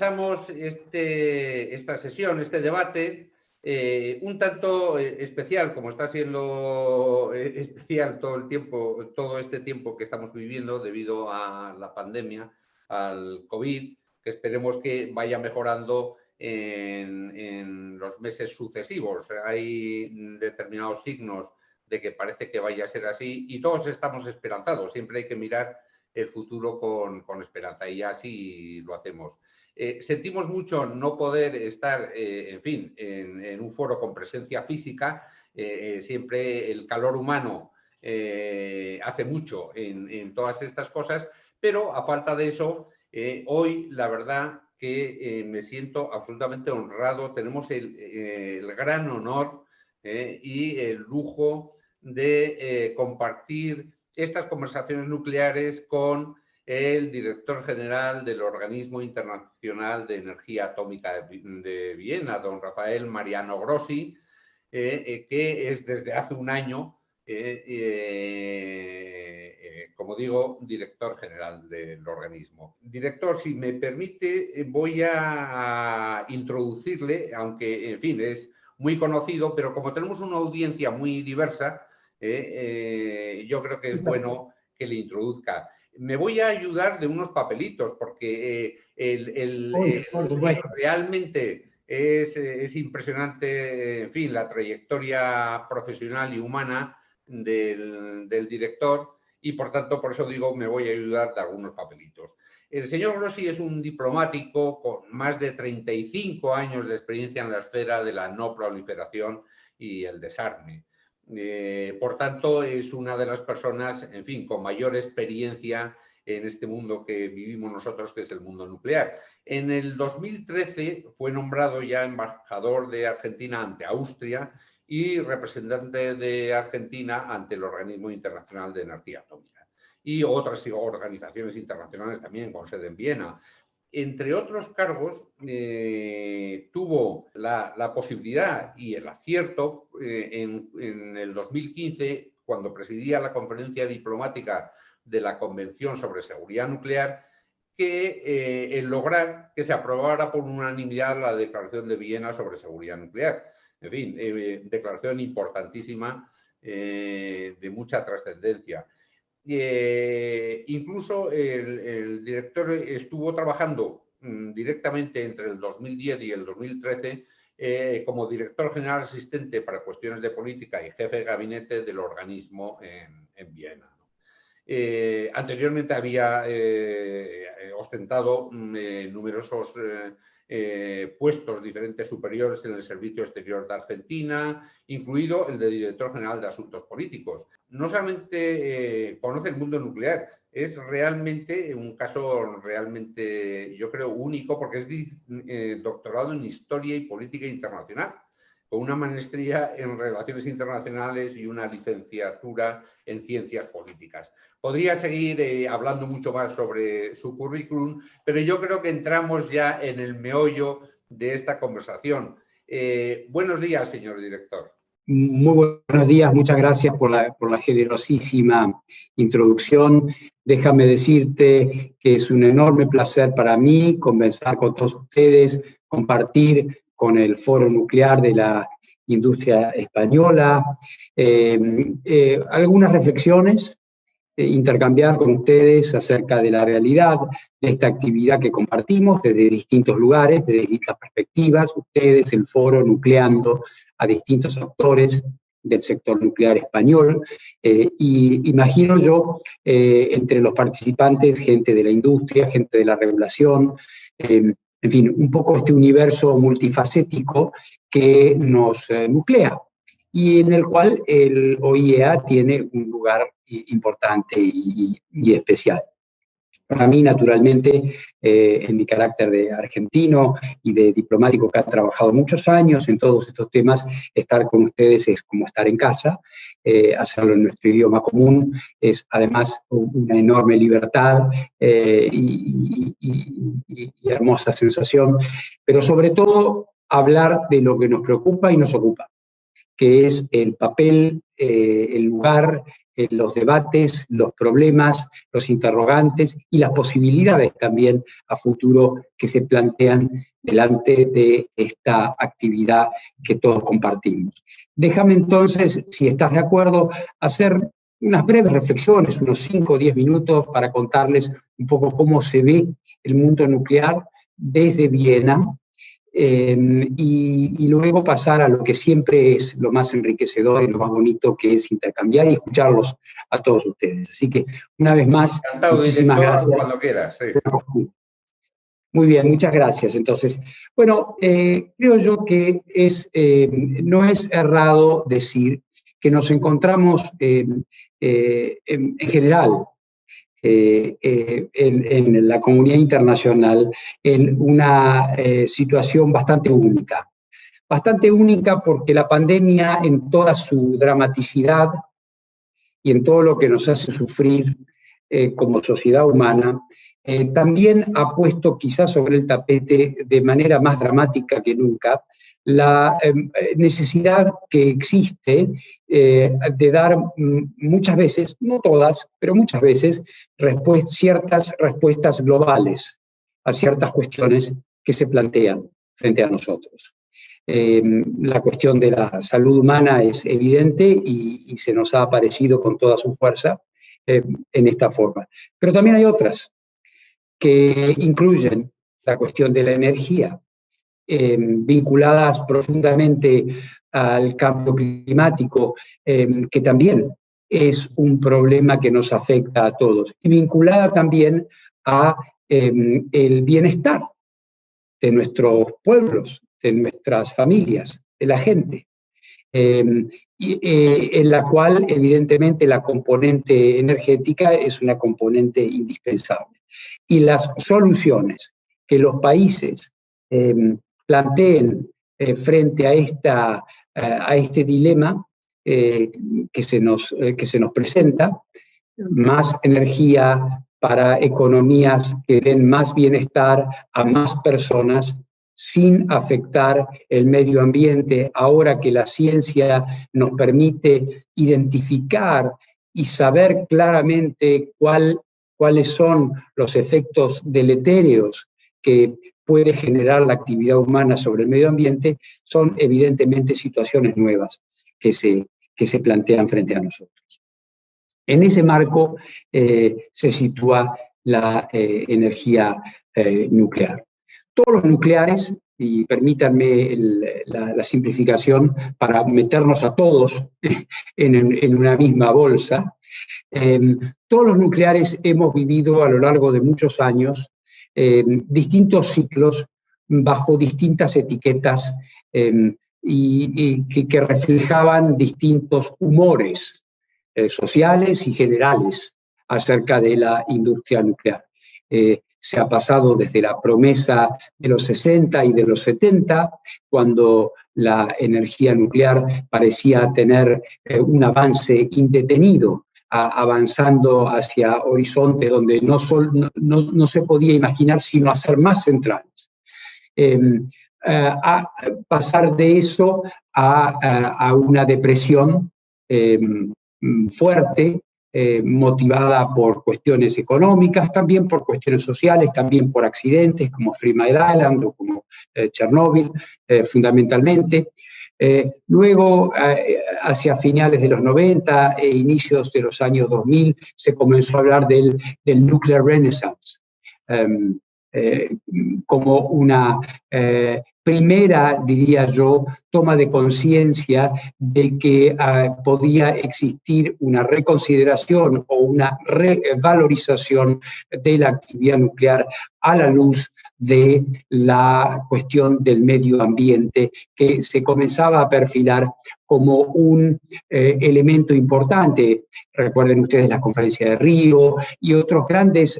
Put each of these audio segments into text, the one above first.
comenzamos esta sesión, este debate, un tanto especial, como está siendo especial todo el tiempo, todo este tiempo que estamos viviendo debido a la pandemia, al COVID, que esperemos que vaya mejorando en los meses sucesivos. Hay determinados signos de que parece que vaya a ser así y todos estamos esperanzados. Siempre hay que mirar el futuro con esperanza y así lo hacemos. Sentimos mucho no poder estar, en fin, en un foro con presencia física. Siempre el calor humano hace mucho en todas estas cosas, pero a falta de eso, hoy la verdad que me siento absolutamente honrado. Tenemos el gran honor y el lujo de compartir estas conversaciones nucleares con el director general del Organismo Internacional de Energía Atómica de Viena, don Rafael Mariano Grossi, que es desde hace un año, como digo, director general del organismo. Director, si me permite, voy a introducirle, aunque, en fin, es muy conocido, pero como tenemos una audiencia muy diversa, yo creo que es bueno que le introduzca. Me voy a ayudar de unos papelitos porque realmente es impresionante, en fin, la trayectoria profesional y humana del director y, por tanto, por eso digo, me voy a ayudar de algunos papelitos. El señor Grossi es un diplomático con más de 35 años de experiencia en la esfera de la no proliferación y el desarme. Por tanto, es una de las personas, en fin, con mayor experiencia en este mundo que vivimos nosotros, que es el mundo nuclear. En el 2013 fue nombrado ya embajador de Argentina ante Austria y representante de Argentina ante el Organismo Internacional de Energía Atómica y otras organizaciones internacionales también con sede en Viena. Entre otros cargos, tuvo la posibilidad y el acierto en el 2015, cuando presidía la conferencia diplomática de la Convención sobre Seguridad Nuclear, que el lograr que se aprobara por unanimidad la Declaración de Viena sobre Seguridad Nuclear. En fin, declaración importantísima, de mucha trascendencia. Incluso el director estuvo trabajando directamente entre el 2010 y el 2013 como director general asistente para cuestiones de política y jefe de gabinete del organismo en Viena. Anteriormente había ostentado numerosos puestos diferentes superiores en el Servicio Exterior de Argentina, incluido el de director general de Asuntos Políticos. No solamente conoce el mundo nuclear, es realmente un caso realmente, yo creo, único, porque es doctorado en Historia y Política Internacional, con una maestría en Relaciones Internacionales y una licenciatura en Ciencias Políticas. Podría seguir hablando mucho más sobre su currículum, pero yo creo que entramos ya en el meollo de esta conversación. Buenos días, señor director. Muy buenos días, muchas gracias por la generosísima introducción. Déjame decirte que es un enorme placer para mí conversar con todos ustedes, compartir con el Foro Nuclear de la Industria Española algunas reflexiones, intercambiar con ustedes acerca de la realidad de esta actividad que compartimos desde distintos lugares, desde distintas perspectivas, ustedes, el Foro, nucleando a distintos actores del sector nuclear español, y imagino yo, entre los participantes, gente de la industria, gente de la regulación, en fin, un poco este universo multifacético que nos nuclea, y en el cual el OIEA tiene un lugar importante y especial. Para mí, naturalmente, en mi carácter de argentino y de diplomático que ha trabajado muchos años en todos estos temas, estar con ustedes es como estar en casa, hacerlo en nuestro idioma común es además una enorme libertad y hermosa sensación, pero sobre todo hablar de lo que nos preocupa y nos ocupa, que es el papel, el lugar, los debates, los problemas, los interrogantes y las posibilidades también a futuro que se plantean delante de esta actividad que todos compartimos. Déjame entonces, si estás de acuerdo, hacer unas breves reflexiones, unos 5 o 10 minutos, para contarles un poco cómo se ve el mundo nuclear desde Viena, y luego pasar a lo que siempre es lo más enriquecedor y lo más bonito, que es intercambiar y escucharlos a todos ustedes. Así que, una vez más, encantado, muchísimas director, gracias. cuando quieras. Sí. Muy bien, muchas gracias. Entonces, bueno, creo yo que no es errado decir que nos encontramos en general en la comunidad internacional en una situación bastante única. Bastante única porque la pandemia, en toda su dramaticidad y en todo lo que nos hace sufrir como sociedad humana, también ha puesto quizás sobre el tapete de manera más dramática que nunca la necesidad que existe de dar muchas veces, no todas, pero muchas veces, ciertas respuestas globales a ciertas cuestiones que se plantean frente a nosotros. La cuestión de la salud humana es evidente y se nos ha aparecido con toda su fuerza en esta forma. Pero también hay otras que incluyen la cuestión de la energía, vinculadas profundamente al cambio climático, que también es un problema que nos afecta a todos, y vinculada también a el bienestar de nuestros pueblos, de nuestras familias, de la gente, en la cual evidentemente la componente energética es una componente indispensable. Y las soluciones que los países planteen frente a este dilema que se nos presenta, más energía para economías que den más bienestar a más personas sin afectar el medio ambiente, ahora que la ciencia nos permite identificar y saber claramente cuáles son los efectos deletéreos que puede generar la actividad humana sobre el medio ambiente, son evidentemente situaciones nuevas que se plantean frente a nosotros. En ese marco se sitúa la energía nuclear. Todos los nucleares, y permítanme la simplificación para meternos a todos en una misma bolsa, todos los nucleares hemos vivido a lo largo de muchos años distintos ciclos bajo distintas etiquetas y que reflejaban distintos humores sociales y generales acerca de la industria nuclear. Se ha pasado desde la promesa de los 60 y de los 70, cuando la energía nuclear parecía tener un avance indetenido, avanzando hacia horizontes donde no se podía imaginar sino hacer más centrales. A pasar de eso a una depresión fuerte, motivada por cuestiones económicas, también por cuestiones sociales, también por accidentes como Three Mile Island o como Chernóbil, fundamentalmente. Luego, hacia finales de los 90 e inicios de los años 2000, se comenzó a hablar del Nuclear Renaissance, como una primera, diría yo, toma de conciencia de que podía existir una reconsideración o una revalorización de la actividad nuclear a la luz de la cuestión del medio ambiente, que se comenzaba a perfilar como un elemento importante. Recuerden ustedes la conferencia de Río y otros grandes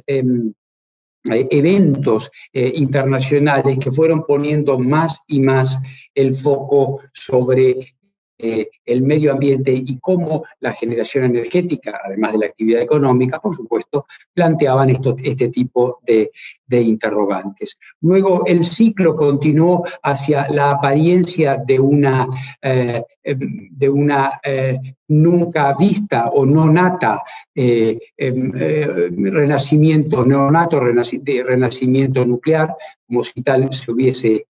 eventos internacionales que fueron poniendo más y más el foco sobre el medio ambiente y cómo la generación energética, además de la actividad económica, por supuesto, planteaban este tipo de interrogantes. Luego el ciclo continuó hacia la apariencia de una nunca vista o no nata renacimiento nuclear, como si tal se hubiese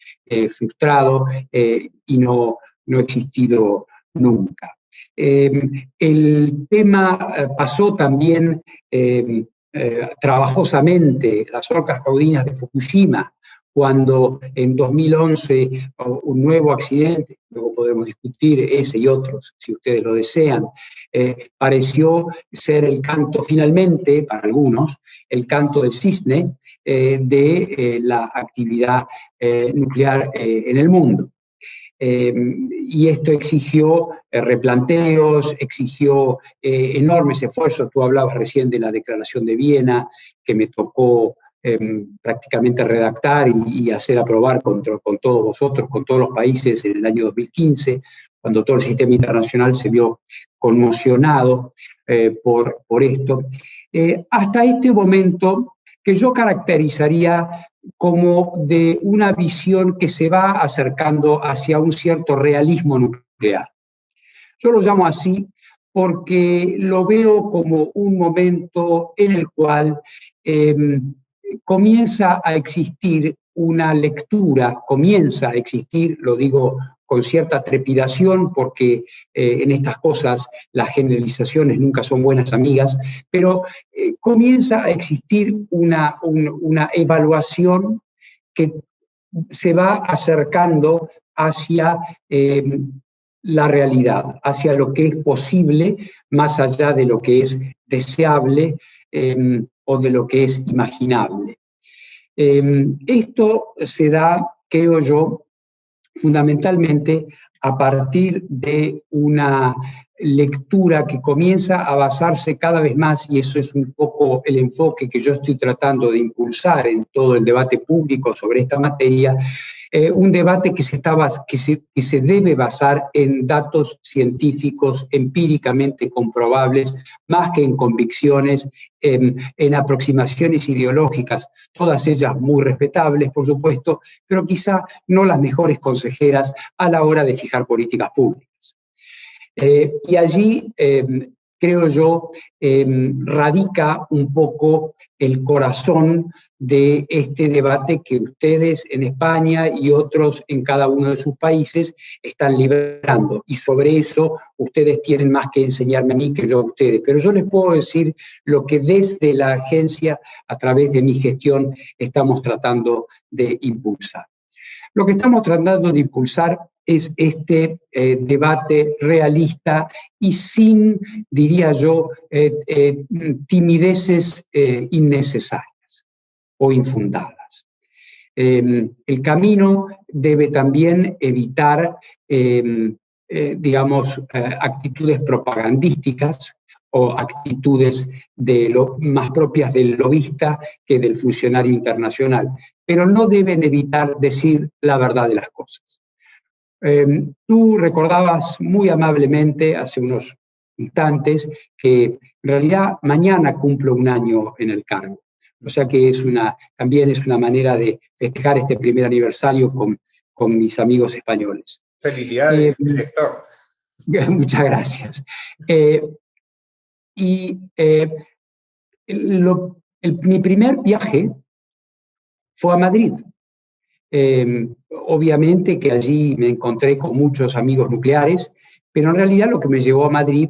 frustrado y no existido nunca. El tema pasó también trabajosamente, las orcas caudinas de Fukushima, cuando en 2011 un nuevo accidente, luego podemos discutir ese y otros, si ustedes lo desean, pareció ser el canto finalmente, para algunos, el canto del cisne de la actividad nuclear en el mundo. Y esto exigió replanteos, exigió enormes esfuerzos. Tú hablabas recién de la Declaración de Viena, que me tocó prácticamente redactar y hacer aprobar con todos vosotros, con todos los países en el año 2015, cuando todo el sistema internacional se vio conmocionado por esto. Hasta este momento, que yo caracterizaría como de una visión que se va acercando hacia un cierto realismo nuclear. Yo lo llamo así porque lo veo como un momento en el cual comienza a existir una lectura, lo digo con cierta trepidación porque en estas cosas las generalizaciones nunca son buenas amigas, pero comienza a existir una evaluación que se va acercando hacia la realidad, hacia lo que es posible, más allá de lo que es deseable o de lo que es imaginable. Esto se da, creo yo, fundamentalmente a partir de una lectura que comienza a basarse cada vez más, y eso es un poco el enfoque que yo estoy tratando de impulsar en todo el debate público sobre esta materia, un debate que se debe basar en datos científicos empíricamente comprobables, más que en convicciones, en aproximaciones ideológicas, todas ellas muy respetables, por supuesto, pero quizá no las mejores consejeras a la hora de fijar políticas públicas. Y allí, creo yo, radica un poco el corazón de este debate que ustedes en España y otros en cada uno de sus países están librando. Y sobre eso ustedes tienen más que enseñarme a mí que yo a ustedes. Pero yo les puedo decir lo que desde la agencia, a través de mi gestión, estamos tratando de impulsar. Lo que estamos tratando de impulsar es este debate realista y sin, diría yo, timideces innecesarias o infundadas. El camino debe también evitar, actitudes propagandísticas o actitudes más propias del lobista que del funcionario internacional, pero no deben evitar decir la verdad de las cosas. Tú recordabas muy amablemente hace unos instantes que en realidad mañana cumplo un año en el cargo. O sea que también es una manera de festejar este primer aniversario con mis amigos españoles. Felicidades, director. Muchas gracias. Mi primer viaje fue a Madrid. Obviamente que allí me encontré con muchos amigos nucleares, pero en realidad lo que me llevó a Madrid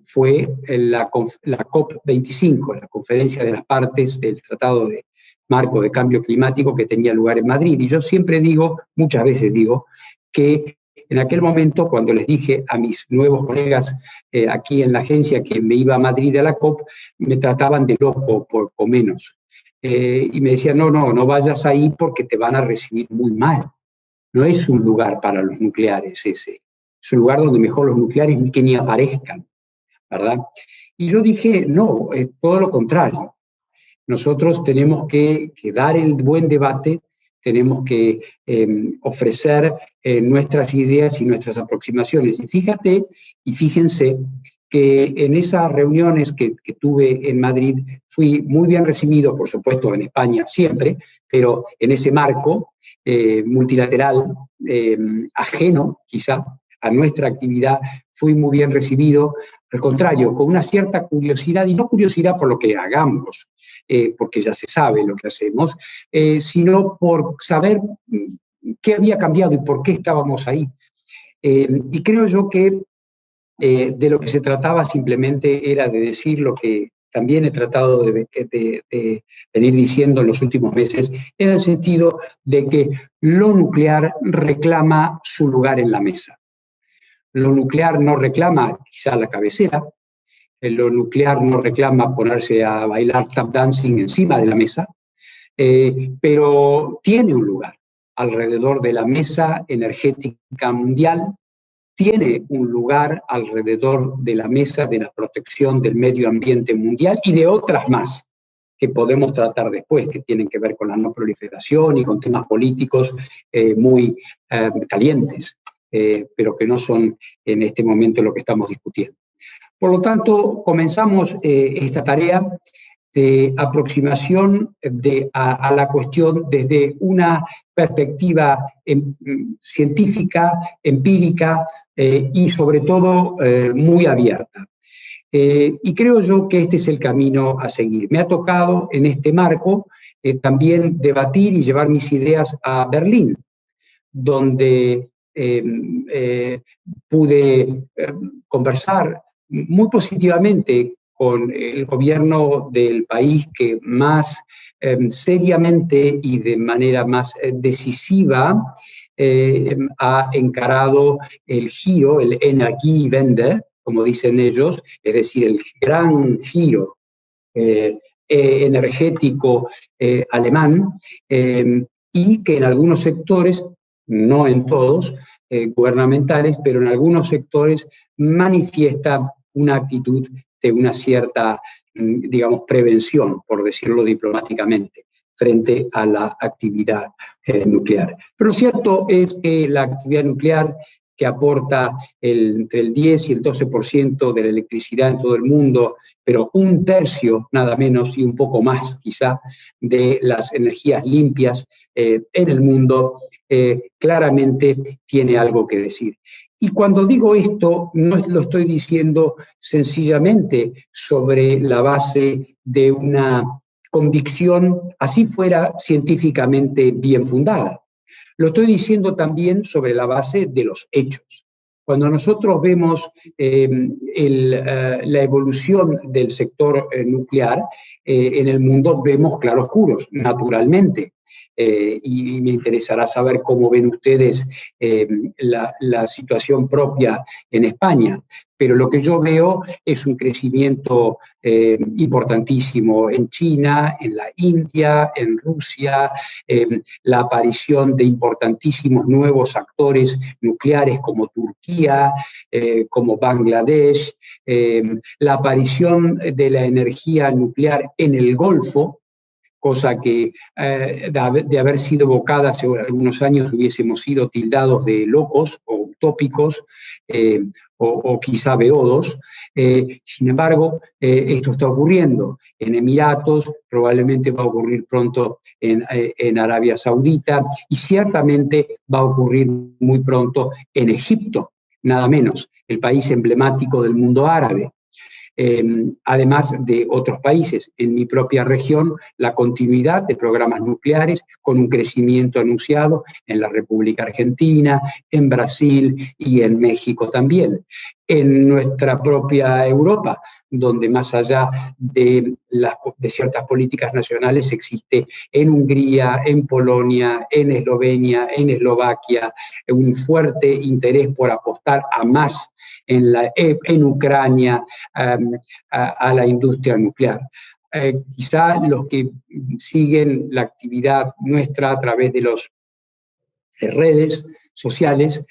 fue la COP25, la Conferencia de las Partes del Tratado de Marco de Cambio Climático que tenía lugar en Madrid. Y yo siempre digo, muchas veces digo, que en aquel momento, cuando les dije a mis nuevos colegas aquí en la agencia que me iba a Madrid a la COP, me trataban de loco, por menos. Y me decían, no vayas ahí porque te van a recibir muy mal. No es un lugar para los nucleares ese. Es un lugar donde mejor los nucleares que ni aparezcan, ¿verdad? Y yo dije, no, todo lo contrario. Nosotros tenemos que dar el buen debate, tenemos que ofrecer nuestras ideas y nuestras aproximaciones. Y fíjense que en esas reuniones que tuve en Madrid fui muy bien recibido, por supuesto en España siempre, pero en ese marco multilateral, ajeno quizá a nuestra actividad, fui muy bien recibido, al contrario, con una cierta curiosidad, y no curiosidad por lo que hagamos, porque ya se sabe lo que hacemos, sino por saber qué había cambiado y por qué estábamos ahí. Y creo yo que de lo que se trataba simplemente era de decir lo que también he tratado de venir diciendo en los últimos meses, en el sentido de que lo nuclear reclama su lugar en la mesa. Lo nuclear no reclama quizá la cabecera, lo nuclear no reclama ponerse a bailar tap dancing encima de la mesa, pero tiene un lugar alrededor de la mesa energética mundial, tiene un lugar alrededor de la mesa de la protección del medio ambiente mundial y de otras más que podemos tratar después, que tienen que ver con la no proliferación y con temas políticos muy calientes, pero que no son en este momento lo que estamos discutiendo. Por lo tanto, comenzamos esta tarea de aproximación a la cuestión desde una perspectiva científica, empírica y sobre todo muy abierta. Y creo yo que este es el camino a seguir. Me ha tocado en este marco también debatir y llevar mis ideas a Berlín, donde pude conversar muy positivamente con el gobierno del país que más seriamente y de manera más decisiva ha encarado el giro, el Energiewende, como dicen ellos, es decir, el gran giro energético alemán, y que en algunos sectores, no en todos, gubernamentales, pero en algunos sectores manifiesta una actitud de una cierta, digamos, prevención, por decirlo diplomáticamente, frente a la actividad nuclear. Pero lo cierto es que la actividad nuclear, que aporta entre el 10 y el 12% de la electricidad en todo el mundo, pero un tercio, nada menos, y un poco más quizá, de las energías limpias en el mundo, claramente tiene algo que decir. Y cuando digo esto, no lo estoy diciendo sencillamente sobre la base de una convicción, así fuera científicamente bien fundada. Lo estoy diciendo también sobre la base de los hechos. Cuando nosotros vemos la evolución del sector nuclear en el mundo, vemos claroscuros, naturalmente. Y me interesará saber cómo ven ustedes la situación propia en España. Pero lo que yo veo es un crecimiento importantísimo en China, en la India, en Rusia, la aparición de importantísimos nuevos actores nucleares como Turquía, como Bangladesh, la aparición de la energía nuclear en el Golfo, cosa que de haber sido evocada hace algunos años hubiésemos sido tildados de locos o utópicos o quizá beodos. Sin embargo, esto está ocurriendo en Emiratos, probablemente va a ocurrir pronto en Arabia Saudita y ciertamente va a ocurrir muy pronto en Egipto, nada menos, el país emblemático del mundo árabe. Además de otros países. En mi propia región, la continuidad de programas nucleares con un crecimiento anunciado en la República Argentina, en Brasil y en México también. En nuestra propia Europa, donde más allá de ciertas políticas nacionales existe en Hungría, en Polonia, en Eslovenia, en Eslovaquia, un fuerte interés por apostar a más en Ucrania a la industria nuclear. Quizá los que siguen la actividad nuestra a través de las redes sociales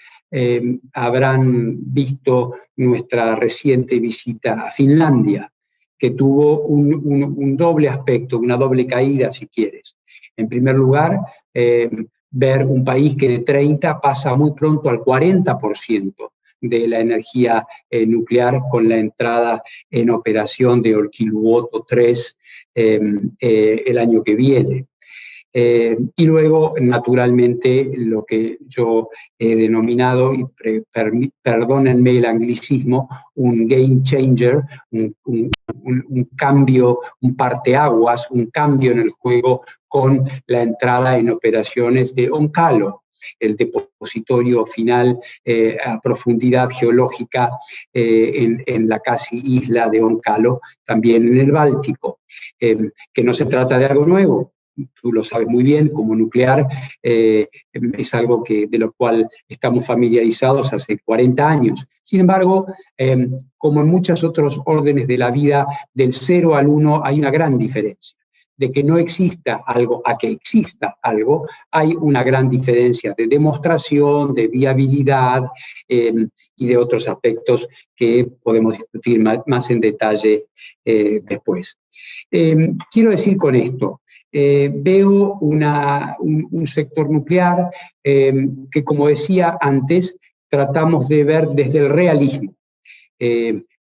habrán visto nuestra reciente visita a Finlandia, que tuvo un doble aspecto, una doble caída, si quieres. En primer lugar, ver un país que de 30 pasa muy pronto al 40% de la energía nuclear con la entrada en operación de Olkiluoto 3 el año que viene. Y luego, naturalmente, lo que yo he denominado, y perdónenme el anglicismo, un game changer, un cambio, un parteaguas, un cambio en el juego con la entrada en operaciones de Onkalo, el depositorio final a profundidad geológica en la casi isla de Onkalo, también en el Báltico, que no se trata de algo nuevo. Tú lo sabes muy bien, como nuclear es algo de lo cual estamos familiarizados hace 40 años. Sin embargo, como en muchos otros órdenes de la vida, del 0 al 1 hay una gran diferencia. De que no exista algo a que exista algo, hay una gran diferencia de demostración, de viabilidad y de otros aspectos que podemos discutir más en detalle después. Quiero decir con esto, veo un sector nuclear que, como decía antes, tratamos de ver desde el realismo,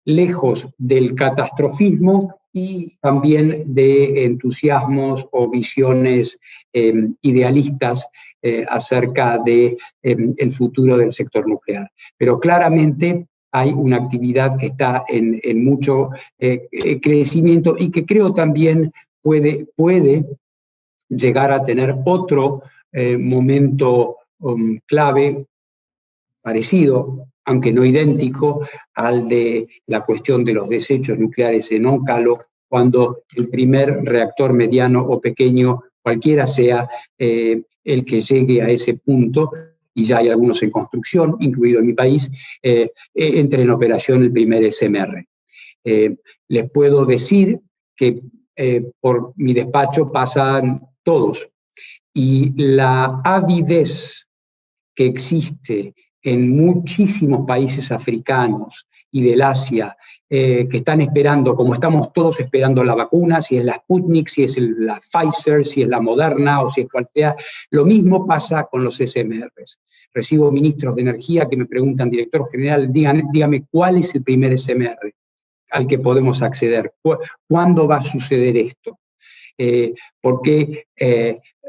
lejos del catastrofismo y también de entusiasmos o visiones idealistas acerca del futuro del sector nuclear. Pero claramente hay una actividad que está en mucho crecimiento y que creo también puede llegar a tener otro momento clave, parecido, aunque no idéntico, al de la cuestión de los desechos nucleares en Onkalo, cuando el primer reactor mediano o pequeño, cualquiera sea el que llegue a ese punto, y ya hay algunos en construcción, incluido en mi país, entre en operación el primer SMR. Les puedo decir que por mi despacho pasan todos, y la avidez que existe en muchísimos países africanos y del Asia, que están esperando, como estamos todos esperando la vacuna, si es la Sputnik, si es la Pfizer, si es la Moderna o si es cual sea, lo mismo pasa con los SMRs. Recibo ministros de energía que me preguntan, director general, dígame cuál es el primer SMR al que podemos acceder, ¿cuándo va a suceder esto? Porque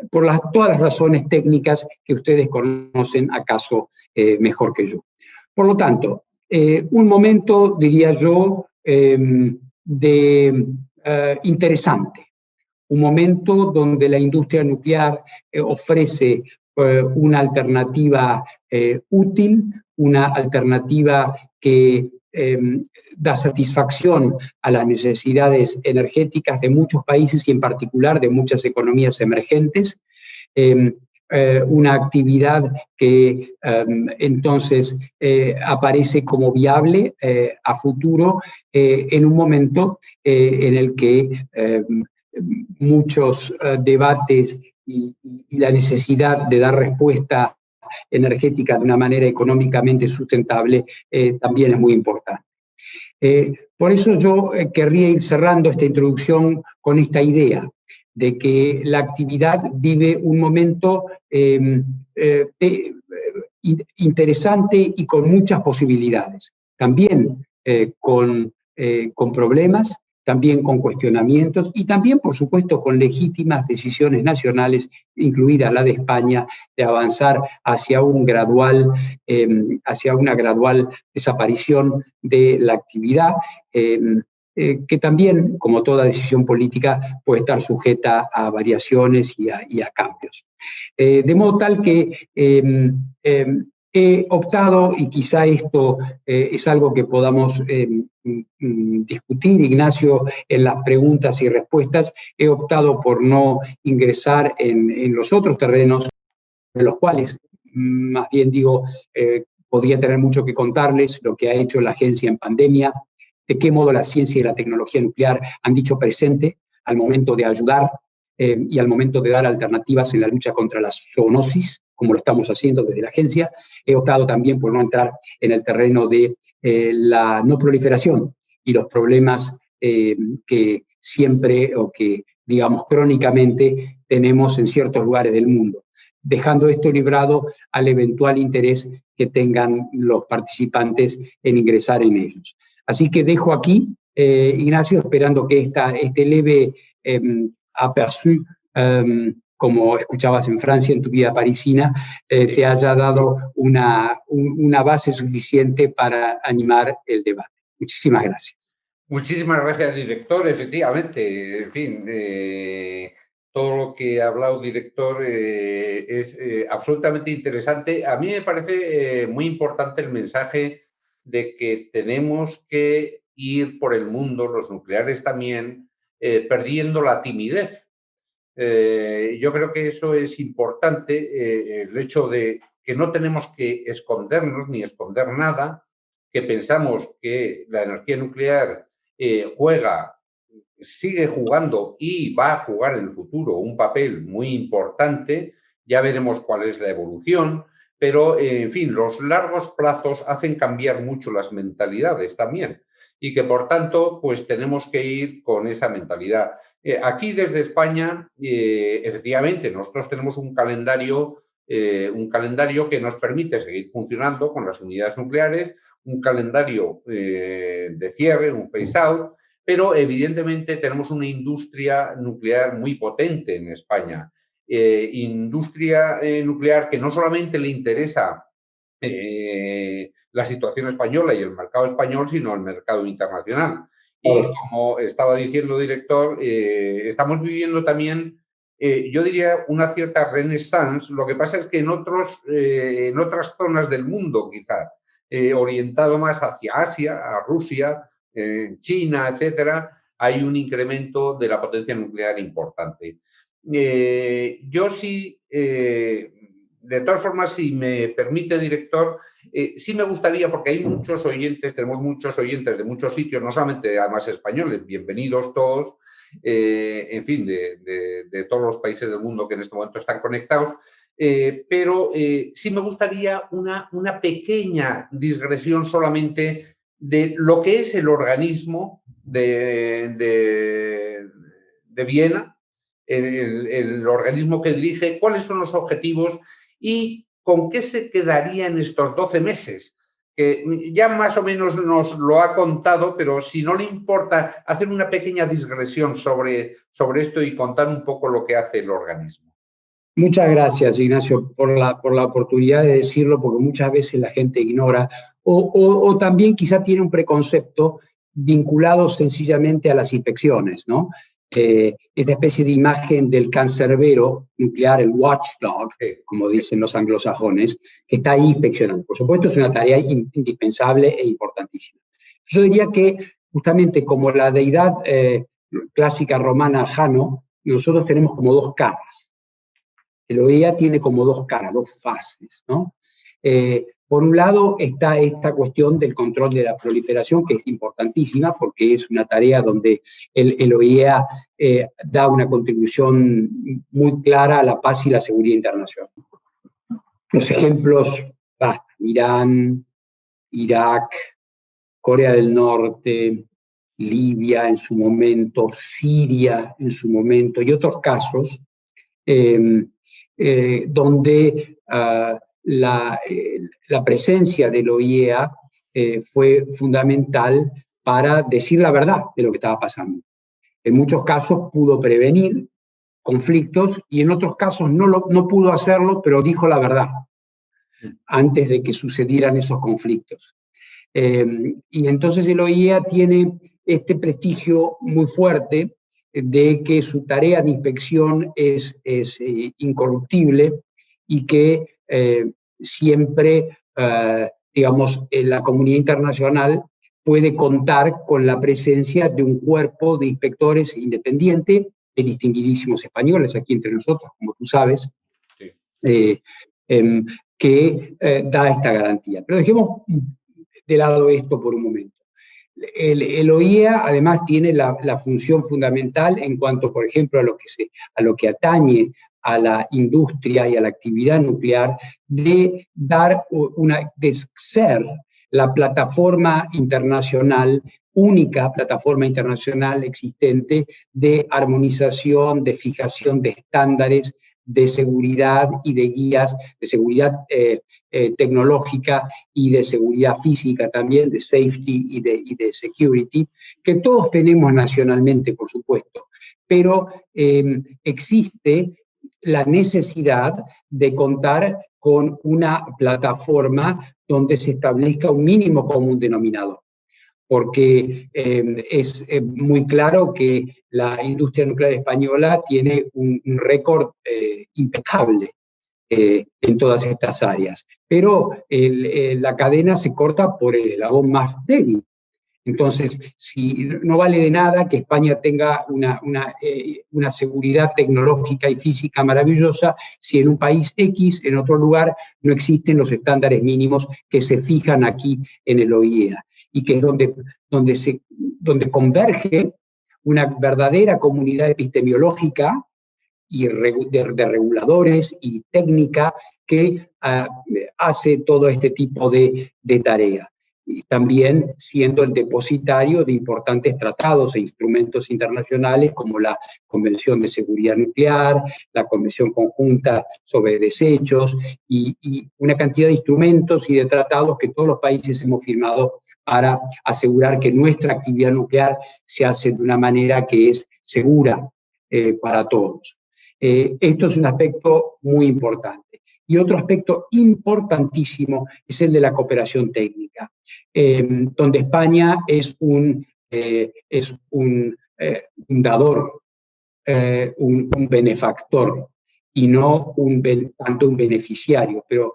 por todas las razones técnicas que ustedes conocen acaso mejor que yo. Por lo tanto, un momento, diría yo, interesante, un momento donde la industria nuclear ofrece una alternativa útil, una alternativa que da satisfacción a las necesidades energéticas de muchos países y en particular de muchas economías emergentes, una actividad que entonces aparece como viable a futuro en un momento en el que muchos debates y la necesidad de dar respuesta energética de una manera económicamente sustentable también es muy importante. Por eso yo querría ir cerrando esta introducción con esta idea de que la actividad vive un momento interesante y con muchas posibilidades, también con problemas, también con cuestionamientos y también, por supuesto, con legítimas decisiones nacionales, incluida la de España, de avanzar hacia una gradual desaparición de la actividad, que también, como toda decisión política, puede estar sujeta a variaciones y a cambios. De modo tal que he optado, y quizá esto es algo que podamos discutir, Ignacio, en las preguntas y respuestas, he optado por no ingresar en los otros terrenos, en los cuales, más bien digo, podría tener mucho que contarles, lo que ha hecho la agencia en pandemia, de qué modo la ciencia y la tecnología nuclear han dicho presente al momento de ayudar y al momento de dar alternativas en la lucha contra la zoonosis, como lo estamos haciendo desde la agencia. He optado también por no entrar en el terreno de la no proliferación y los problemas que siempre o que digamos, crónicamente tenemos en ciertos lugares del mundo, dejando esto librado al eventual interés que tengan los participantes en ingresar en ellos. Así que dejo aquí, Ignacio, esperando que este leve aperçu, como escuchabas en Francia, en tu vida parisina, te haya dado una base suficiente para animar el debate. Muchísimas gracias. Muchísimas gracias, director. Efectivamente, en fin, todo lo que ha hablado, director, es absolutamente interesante. A mí me parece muy importante el mensaje de que tenemos que ir por el mundo, los nucleares también, perdiendo la timidez. Yo creo que eso es importante, el hecho de que no tenemos que escondernos ni esconder nada, que pensamos que la energía nuclear sigue jugando y va a jugar en el futuro un papel muy importante. Ya veremos cuál es la evolución, pero en fin, los largos plazos hacen cambiar mucho las mentalidades también y que por tanto pues tenemos que ir con esa mentalidad. Aquí desde España, efectivamente, nosotros tenemos un calendario que nos permite seguir funcionando con las unidades nucleares, un calendario de cierre, un phase-out, pero evidentemente tenemos una industria nuclear muy potente en España. Industria nuclear que no solamente le interesa la situación española y el mercado español, sino el mercado internacional. Y como estaba diciendo el director, estamos viviendo también, yo diría, una cierta renaissance. Lo que pasa es que en otras zonas del mundo, quizás, orientado más hacia Asia, a Rusia, China, etcétera, hay un incremento de la potencia nuclear importante. Yo sí, de todas formas, si me permite, director, sí me gustaría, porque hay muchos oyentes, tenemos muchos oyentes de muchos sitios, no solamente además españoles, bienvenidos todos, en fin, de todos los países del mundo que en este momento están conectados, pero sí me gustaría una pequeña digresión solamente de lo que es el organismo de Viena, el organismo que dirige, cuáles son los objetivos y con qué se quedaría en estos 12 meses, que ya más o menos nos lo ha contado, pero si no le importa hacer una pequeña digresión sobre esto y contar un poco lo que hace el organismo. Muchas gracias, Ignacio, por la oportunidad de decirlo, porque muchas veces la gente ignora o también quizá tiene un preconcepto vinculado sencillamente a las inspecciones, ¿no? Esta especie de imagen del cancerbero nuclear, el watchdog, como dicen los anglosajones, que está ahí inspeccionando. Por supuesto, es una tarea indispensable e importantísima. Yo diría que, justamente como la deidad clásica romana Jano, nosotros tenemos como dos caras. El OEA tiene como dos caras, dos fases, ¿no? Por un lado está esta cuestión del control de la proliferación, que es importantísima porque es una tarea donde el OEA da una contribución muy clara a la paz y la seguridad internacional. Los ejemplos, Irán, Irak, Corea del Norte, Libia en su momento, Siria en su momento y otros casos donde la presencia del OIEA fue fundamental para decir la verdad de lo que estaba pasando. En muchos casos pudo prevenir conflictos y en otros casos no pudo hacerlo, pero dijo la verdad antes de que sucedieran esos conflictos. Y entonces el OIEA tiene este prestigio muy fuerte de que su tarea de inspección es incorruptible y que siempre, digamos, la comunidad internacional puede contar con la presencia de un cuerpo de inspectores independiente, de distinguidísimos españoles aquí entre nosotros, como tú sabes, sí. Que da esta garantía. Pero dejemos de lado esto por un momento. El OIEA además tiene la función fundamental en cuanto, por ejemplo, a lo que atañe a la industria y a la actividad nuclear, de ser la plataforma internacional única plataforma internacional existente de armonización, de fijación de estándares de seguridad y de guías de seguridad tecnológica y de seguridad física también, de safety y de security, que todos tenemos nacionalmente, por supuesto, pero existe la necesidad de contar con una plataforma donde se establezca un mínimo común denominador, porque es muy claro que la industria nuclear española tiene un récord impecable en todas estas áreas, pero la cadena se corta por el eslabón más débil. Entonces, si no vale de nada que España tenga una seguridad tecnológica y física maravillosa si en un país X, en otro lugar, no existen los estándares mínimos que se fijan aquí en el OIEA, y que es donde converge una verdadera comunidad epistemiológica y de reguladores y técnica que hace todo este tipo de tareas. Y también siendo el depositario de importantes tratados e instrumentos internacionales como la Convención de Seguridad Nuclear, la Convención Conjunta sobre Desechos y una cantidad de instrumentos y de tratados que todos los países hemos firmado para asegurar que nuestra actividad nuclear se hace de una manera que es segura para todos. Esto es un aspecto muy importante. Y otro aspecto importantísimo es el de la cooperación técnica, donde España es un dador, un benefactor, y no tanto un beneficiario. Pero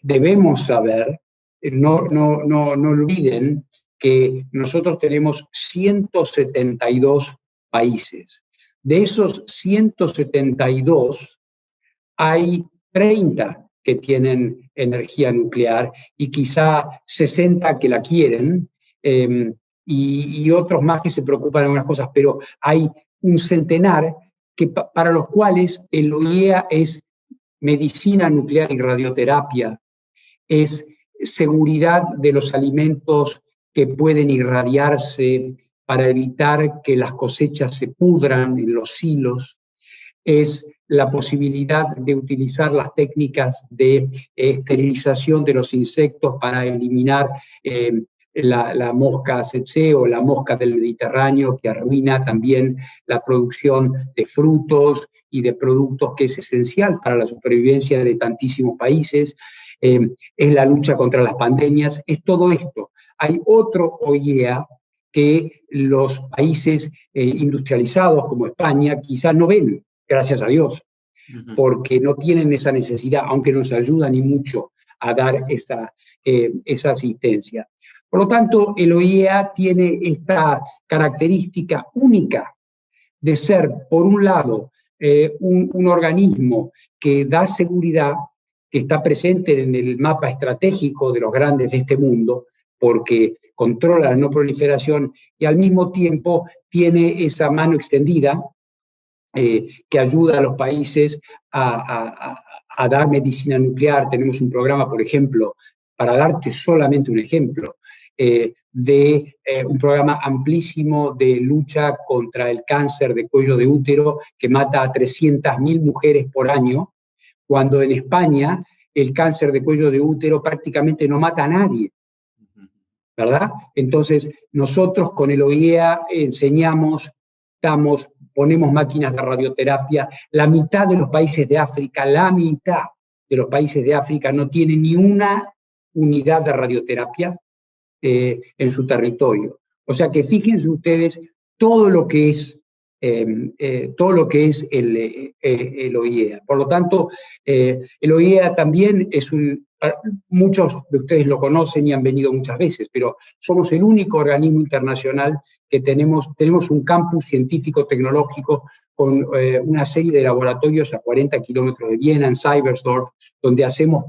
debemos saber, no olviden que nosotros tenemos 172 países. De esos 172, hay 30 que tienen energía nuclear y quizá 60 que la quieren, y otros más que se preocupan de algunas cosas, pero hay un centenar para los cuales el OIEA es medicina nuclear y radioterapia, es seguridad de los alimentos que pueden irradiarse para evitar que las cosechas se pudran en los silos, es la posibilidad de utilizar las técnicas de esterilización de los insectos para eliminar la mosca tsetse o la mosca del Mediterráneo, que arruina también la producción de frutos y de productos que es esencial para la supervivencia de tantísimos países. Es la lucha contra las pandemias, es todo esto. Hay otro OIEA que los países industrializados como España quizás no ven, gracias a Dios, porque no tienen esa necesidad, aunque nos ayudan y mucho a dar esa asistencia. Por lo tanto, el OIEA tiene esta característica única de ser, por un lado, un organismo que da seguridad, que está presente en el mapa estratégico de los grandes de este mundo, porque controla la no proliferación y al mismo tiempo tiene esa mano extendida que ayuda a los países a dar medicina nuclear. Tenemos un programa, por ejemplo, para darte solamente un ejemplo, un programa amplísimo de lucha contra el cáncer de cuello de útero que mata a 300.000 mujeres por año, cuando en España el cáncer de cuello de útero prácticamente no mata a nadie, ¿verdad? Entonces, nosotros con el OIEA enseñamos, ponemos máquinas de radioterapia. La mitad de los países de África, no tienen ni una unidad de radioterapia en su territorio. O sea que fíjense ustedes todo lo que es el OIEA. Por lo tanto, el OIEA también es muchos de ustedes lo conocen y han venido muchas veces, pero somos el único organismo internacional que tenemos un campus científico-tecnológico con una serie de laboratorios a 40 kilómetros de Viena, en Seibersdorf, donde hacemos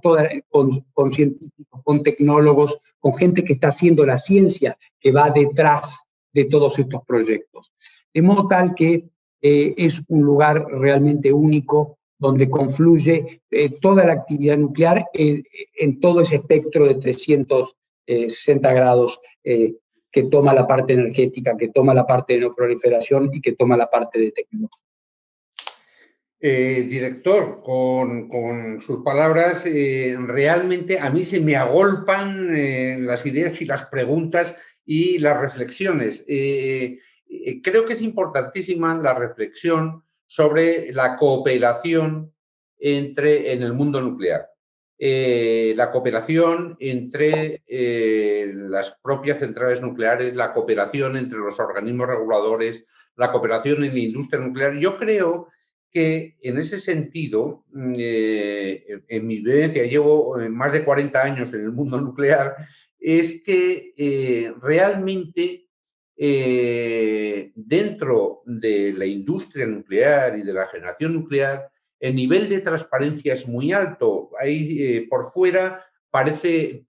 con científicos, con tecnólogos, con gente que está haciendo la ciencia que va detrás de todos estos proyectos. De modo tal que es un lugar realmente único donde confluye toda la actividad nuclear en todo ese espectro de 360 grados que toma la parte energética, que toma la parte de no proliferación y que toma la parte de tecnología. Director, con sus palabras, realmente a mí se me agolpan las ideas y las preguntas y las reflexiones. Creo que es importantísima la reflexión sobre la cooperación en el mundo nuclear. La cooperación entre las propias centrales nucleares, la cooperación entre los organismos reguladores, la cooperación en la industria nuclear. Yo creo que en ese sentido, en mi vivencia, llevo más de 40 años en el mundo nuclear, es que realmente dentro de la industria nuclear y de la generación nuclear, el nivel de transparencia es muy alto. Ahí por fuera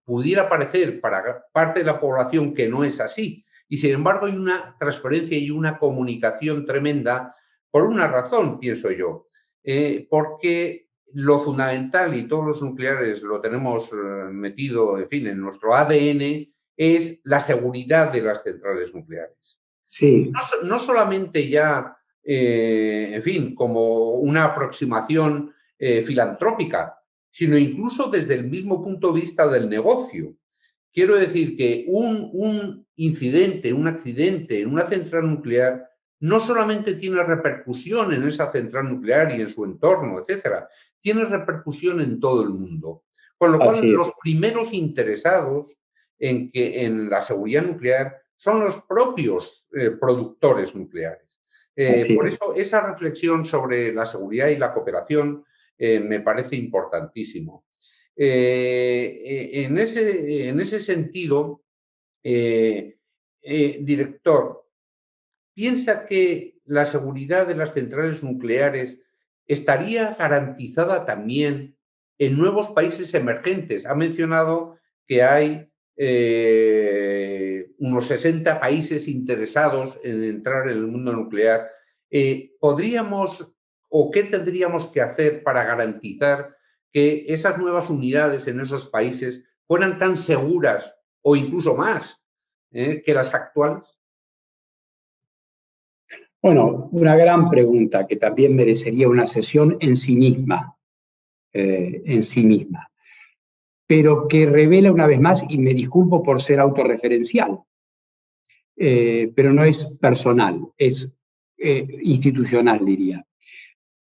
pudiera parecer para parte de la población que no es así. Y sin embargo hay una transparencia y una comunicación tremenda por una razón, pienso yo, porque lo fundamental, y todos los nucleares lo tenemos metido, en fin, en nuestro ADN, es la seguridad de las centrales nucleares. Sí. No solamente ya, en fin, como una aproximación filantrópica, sino incluso desde el mismo punto de vista del negocio. Quiero decir que un incidente, un accidente en una central nuclear no solamente tiene repercusión en esa central nuclear y en su entorno, etcétera, tiene repercusión en todo el mundo. Con lo cual, los primeros interesados en la seguridad nuclear son los propios productores nucleares. Por eso, esa reflexión sobre la seguridad y la cooperación me parece importantísimo. En ese sentido, director, ¿piensa que la seguridad de las centrales nucleares estaría garantizada también en nuevos países emergentes? Ha mencionado que hay unos 60 países interesados en entrar en el mundo nuclear. ¿Podríamos o qué tendríamos que hacer para garantizar que esas nuevas unidades en esos países fueran tan seguras o incluso más que las actuales? Bueno, una gran pregunta que también merecería una sesión en sí misma, pero que revela una vez más, y me disculpo por ser autorreferencial, pero no es personal, es institucional, diría.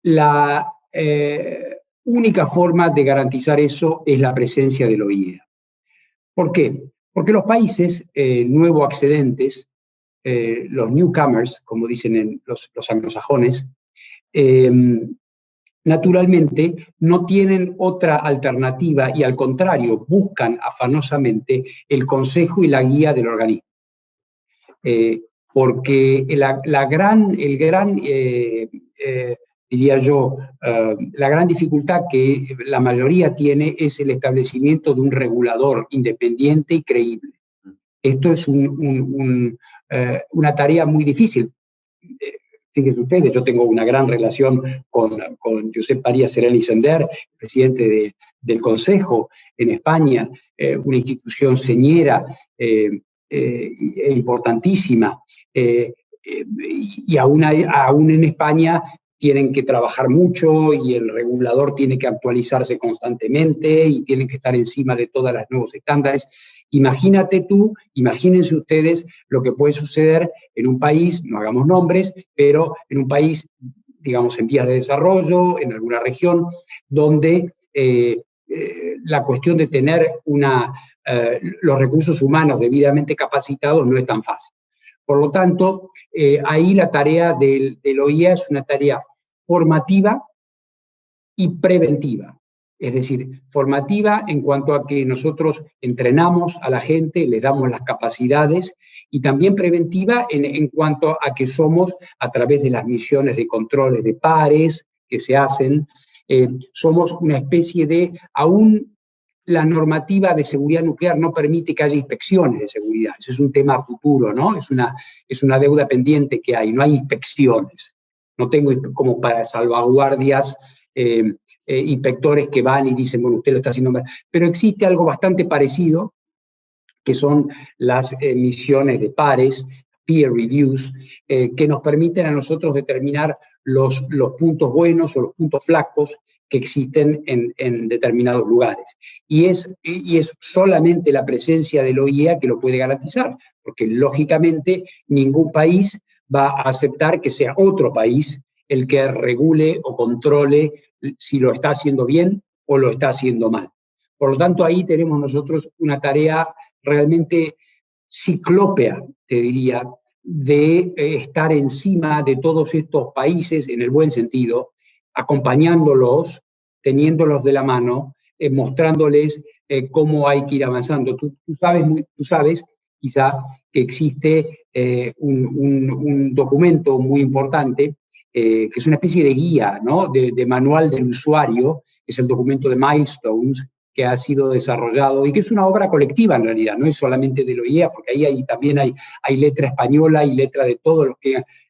La única forma de garantizar eso es la presencia del OIEA. ¿Por qué? Porque los países nuevo accedentes, los newcomers, como dicen los anglosajones, naturalmente no tienen otra alternativa y al contrario buscan afanosamente el consejo y la guía del organismo. Porque diría yo, la gran dificultad que la mayoría tiene es el establecimiento de un regulador independiente y creíble. Esto es una tarea muy difícil. Fíjense ustedes, yo tengo una gran relación con Josep María Sereni Sender, presidente del Consejo en España, una institución señera importantísima, y aún en España tienen que trabajar mucho y el regulador tiene que actualizarse constantemente y tienen que estar encima de todos los nuevos estándares. Imagínense ustedes lo que puede suceder en un país, no hagamos nombres, pero en un país, digamos, en vías de desarrollo, en alguna región, donde la cuestión de tener los recursos humanos debidamente capacitados no es tan fácil. Por lo tanto, ahí la tarea del OIEA es una tarea formativa y preventiva. Es decir, formativa en cuanto a que nosotros entrenamos a la gente, les damos las capacidades, y también preventiva en cuanto a que somos, a través de las misiones de controles de pares que se hacen, somos una especie de, aún la normativa de seguridad nuclear no permite que haya inspecciones de seguridad. Ese es un tema futuro, ¿no? Es una deuda pendiente que hay, no hay inspecciones. No tengo como para salvaguardias inspectores que van y dicen, bueno, usted lo está haciendo mal. Pero existe algo bastante parecido que son las misiones de pares, peer reviews, que nos permiten a nosotros determinar los puntos buenos o los puntos flacos que existen en determinados lugares. Y es solamente la presencia del OIEA que lo puede garantizar, porque lógicamente ningún país va a aceptar que sea otro país el que regule o controle si lo está haciendo bien o lo está haciendo mal. Por lo tanto, ahí tenemos nosotros una tarea realmente ciclópea, te diría, de estar encima de todos estos países, en el buen sentido, acompañándolos, teniéndolos de la mano, mostrándoles cómo hay que ir avanzando. Tú sabes, quizá, que existe un documento muy importante, que es una especie de guía, ¿no? de manual del usuario, es el documento de Milestones, que ha sido desarrollado y que es una obra colectiva en realidad, no es solamente del OIEA, porque ahí también hay letra española y letra de todos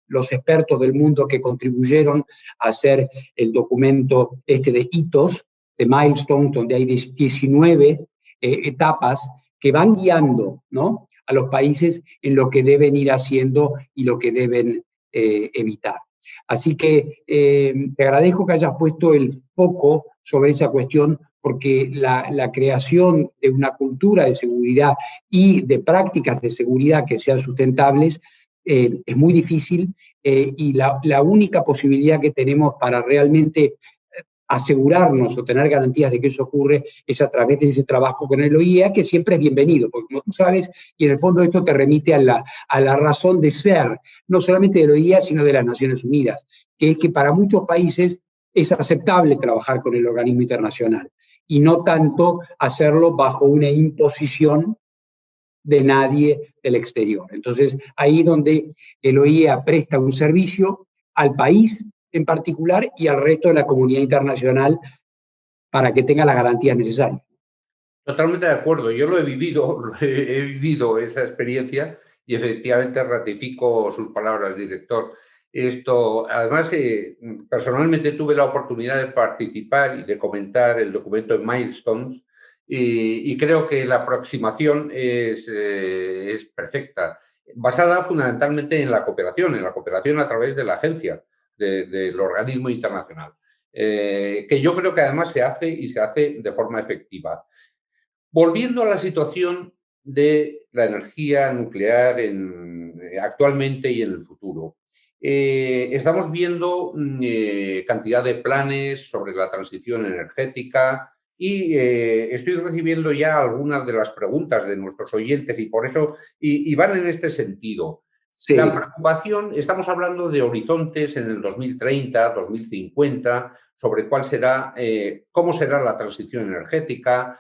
los expertos del mundo que contribuyeron a hacer el documento de hitos, de Milestones, donde hay 19 etapas que van guiando, ¿no?, a los países en lo que deben ir haciendo y lo que deben evitar. Así que te agradezco que hayas puesto el foco sobre esa cuestión, porque la creación de una cultura de seguridad y de prácticas de seguridad que sean sustentables es muy difícil, y la única posibilidad que tenemos para realmente asegurarnos o tener garantías de que eso ocurre es a través de ese trabajo con el OIEA, que siempre es bienvenido, porque como tú sabes, y en el fondo esto te remite a la razón de ser, no solamente del OIEA, sino de las Naciones Unidas, que es que para muchos países es aceptable trabajar con el organismo internacional, y no tanto hacerlo bajo una imposición de nadie del exterior. Entonces, ahí es donde el OIEA presta un servicio al país en particular y al resto de la comunidad internacional para que tenga las garantías necesarias. Totalmente de acuerdo. Yo lo he vivido, he vivido esa experiencia y efectivamente ratifico sus palabras, director. Esto, además, personalmente tuve la oportunidad de participar y de comentar el documento de Milestones y creo que la aproximación es perfecta, basada fundamentalmente en la cooperación a través de la agencia, del organismo internacional, que yo creo que además se hace y se hace de forma efectiva. Volviendo a la situación de la energía nuclear actualmente y en el futuro. Estamos viendo cantidad de planes sobre la transición energética y estoy recibiendo ya algunas de las preguntas de nuestros oyentes y por eso y van en este sentido. Sí. La preocupación, estamos hablando de horizontes en el 2030, 2050, sobre cuál será, cómo será la transición energética,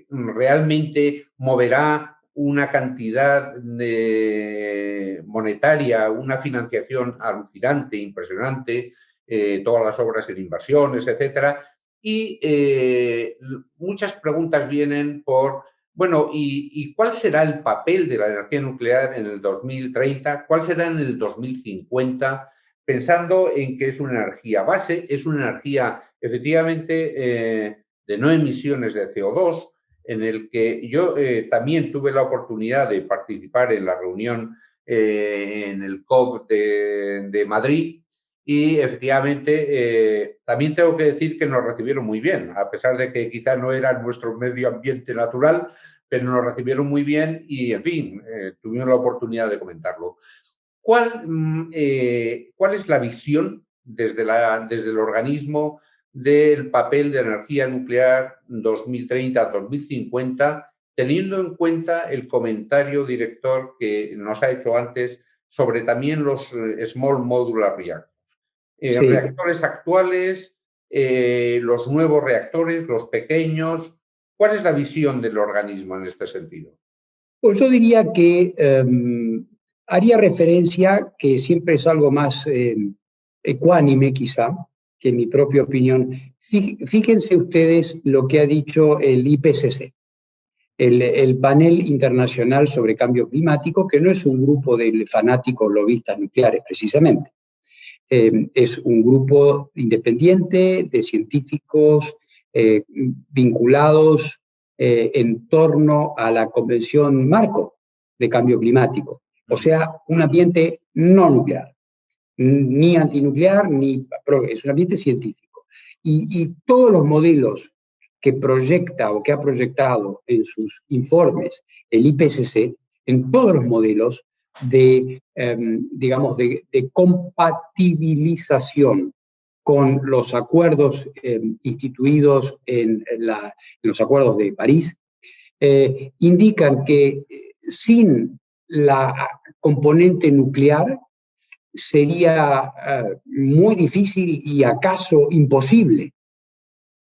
realmente moverá una cantidad monetaria, una financiación alucinante, impresionante, todas las obras en inversiones, etcétera. Y muchas preguntas vienen por, bueno, ¿y cuál será el papel de la energía nuclear en el 2030? ¿Cuál será en el 2050? Pensando en que es una energía base, es una energía efectivamente de no emisiones de CO2, en el que yo también tuve la oportunidad de participar en la reunión en el COP de Madrid y efectivamente también tengo que decir que nos recibieron muy bien, a pesar de que quizá no era nuestro medio ambiente natural, pero nos recibieron muy bien y, en fin, tuvimos la oportunidad de comentarlo. ¿Cuál es la visión desde el organismo del papel de energía nuclear 2030-2050, teniendo en cuenta el comentario, director, que nos ha hecho antes sobre también los Small Modular Reactors? Sí. Reactores actuales, los nuevos reactores, los pequeños. ¿Cuál es la visión del organismo en este sentido? Pues yo diría que haría referencia, que siempre es algo más ecuánime quizá, que mi propia opinión. Fíjense ustedes lo que ha dicho el IPCC, el Panel Internacional sobre Cambio Climático, que no es un grupo de fanáticos lobistas nucleares precisamente. Es un grupo independiente de científicos vinculados en torno a la Convención Marco de Cambio Climático. O sea, un ambiente no nuclear, ni antinuclear, es un ambiente científico. Y todos los modelos que proyecta o que ha proyectado en sus informes el IPCC, en todos los modelos digamos, de compatibilización con los acuerdos instituidos en los acuerdos de París, indican que sin la componente nuclear sería muy difícil y acaso imposible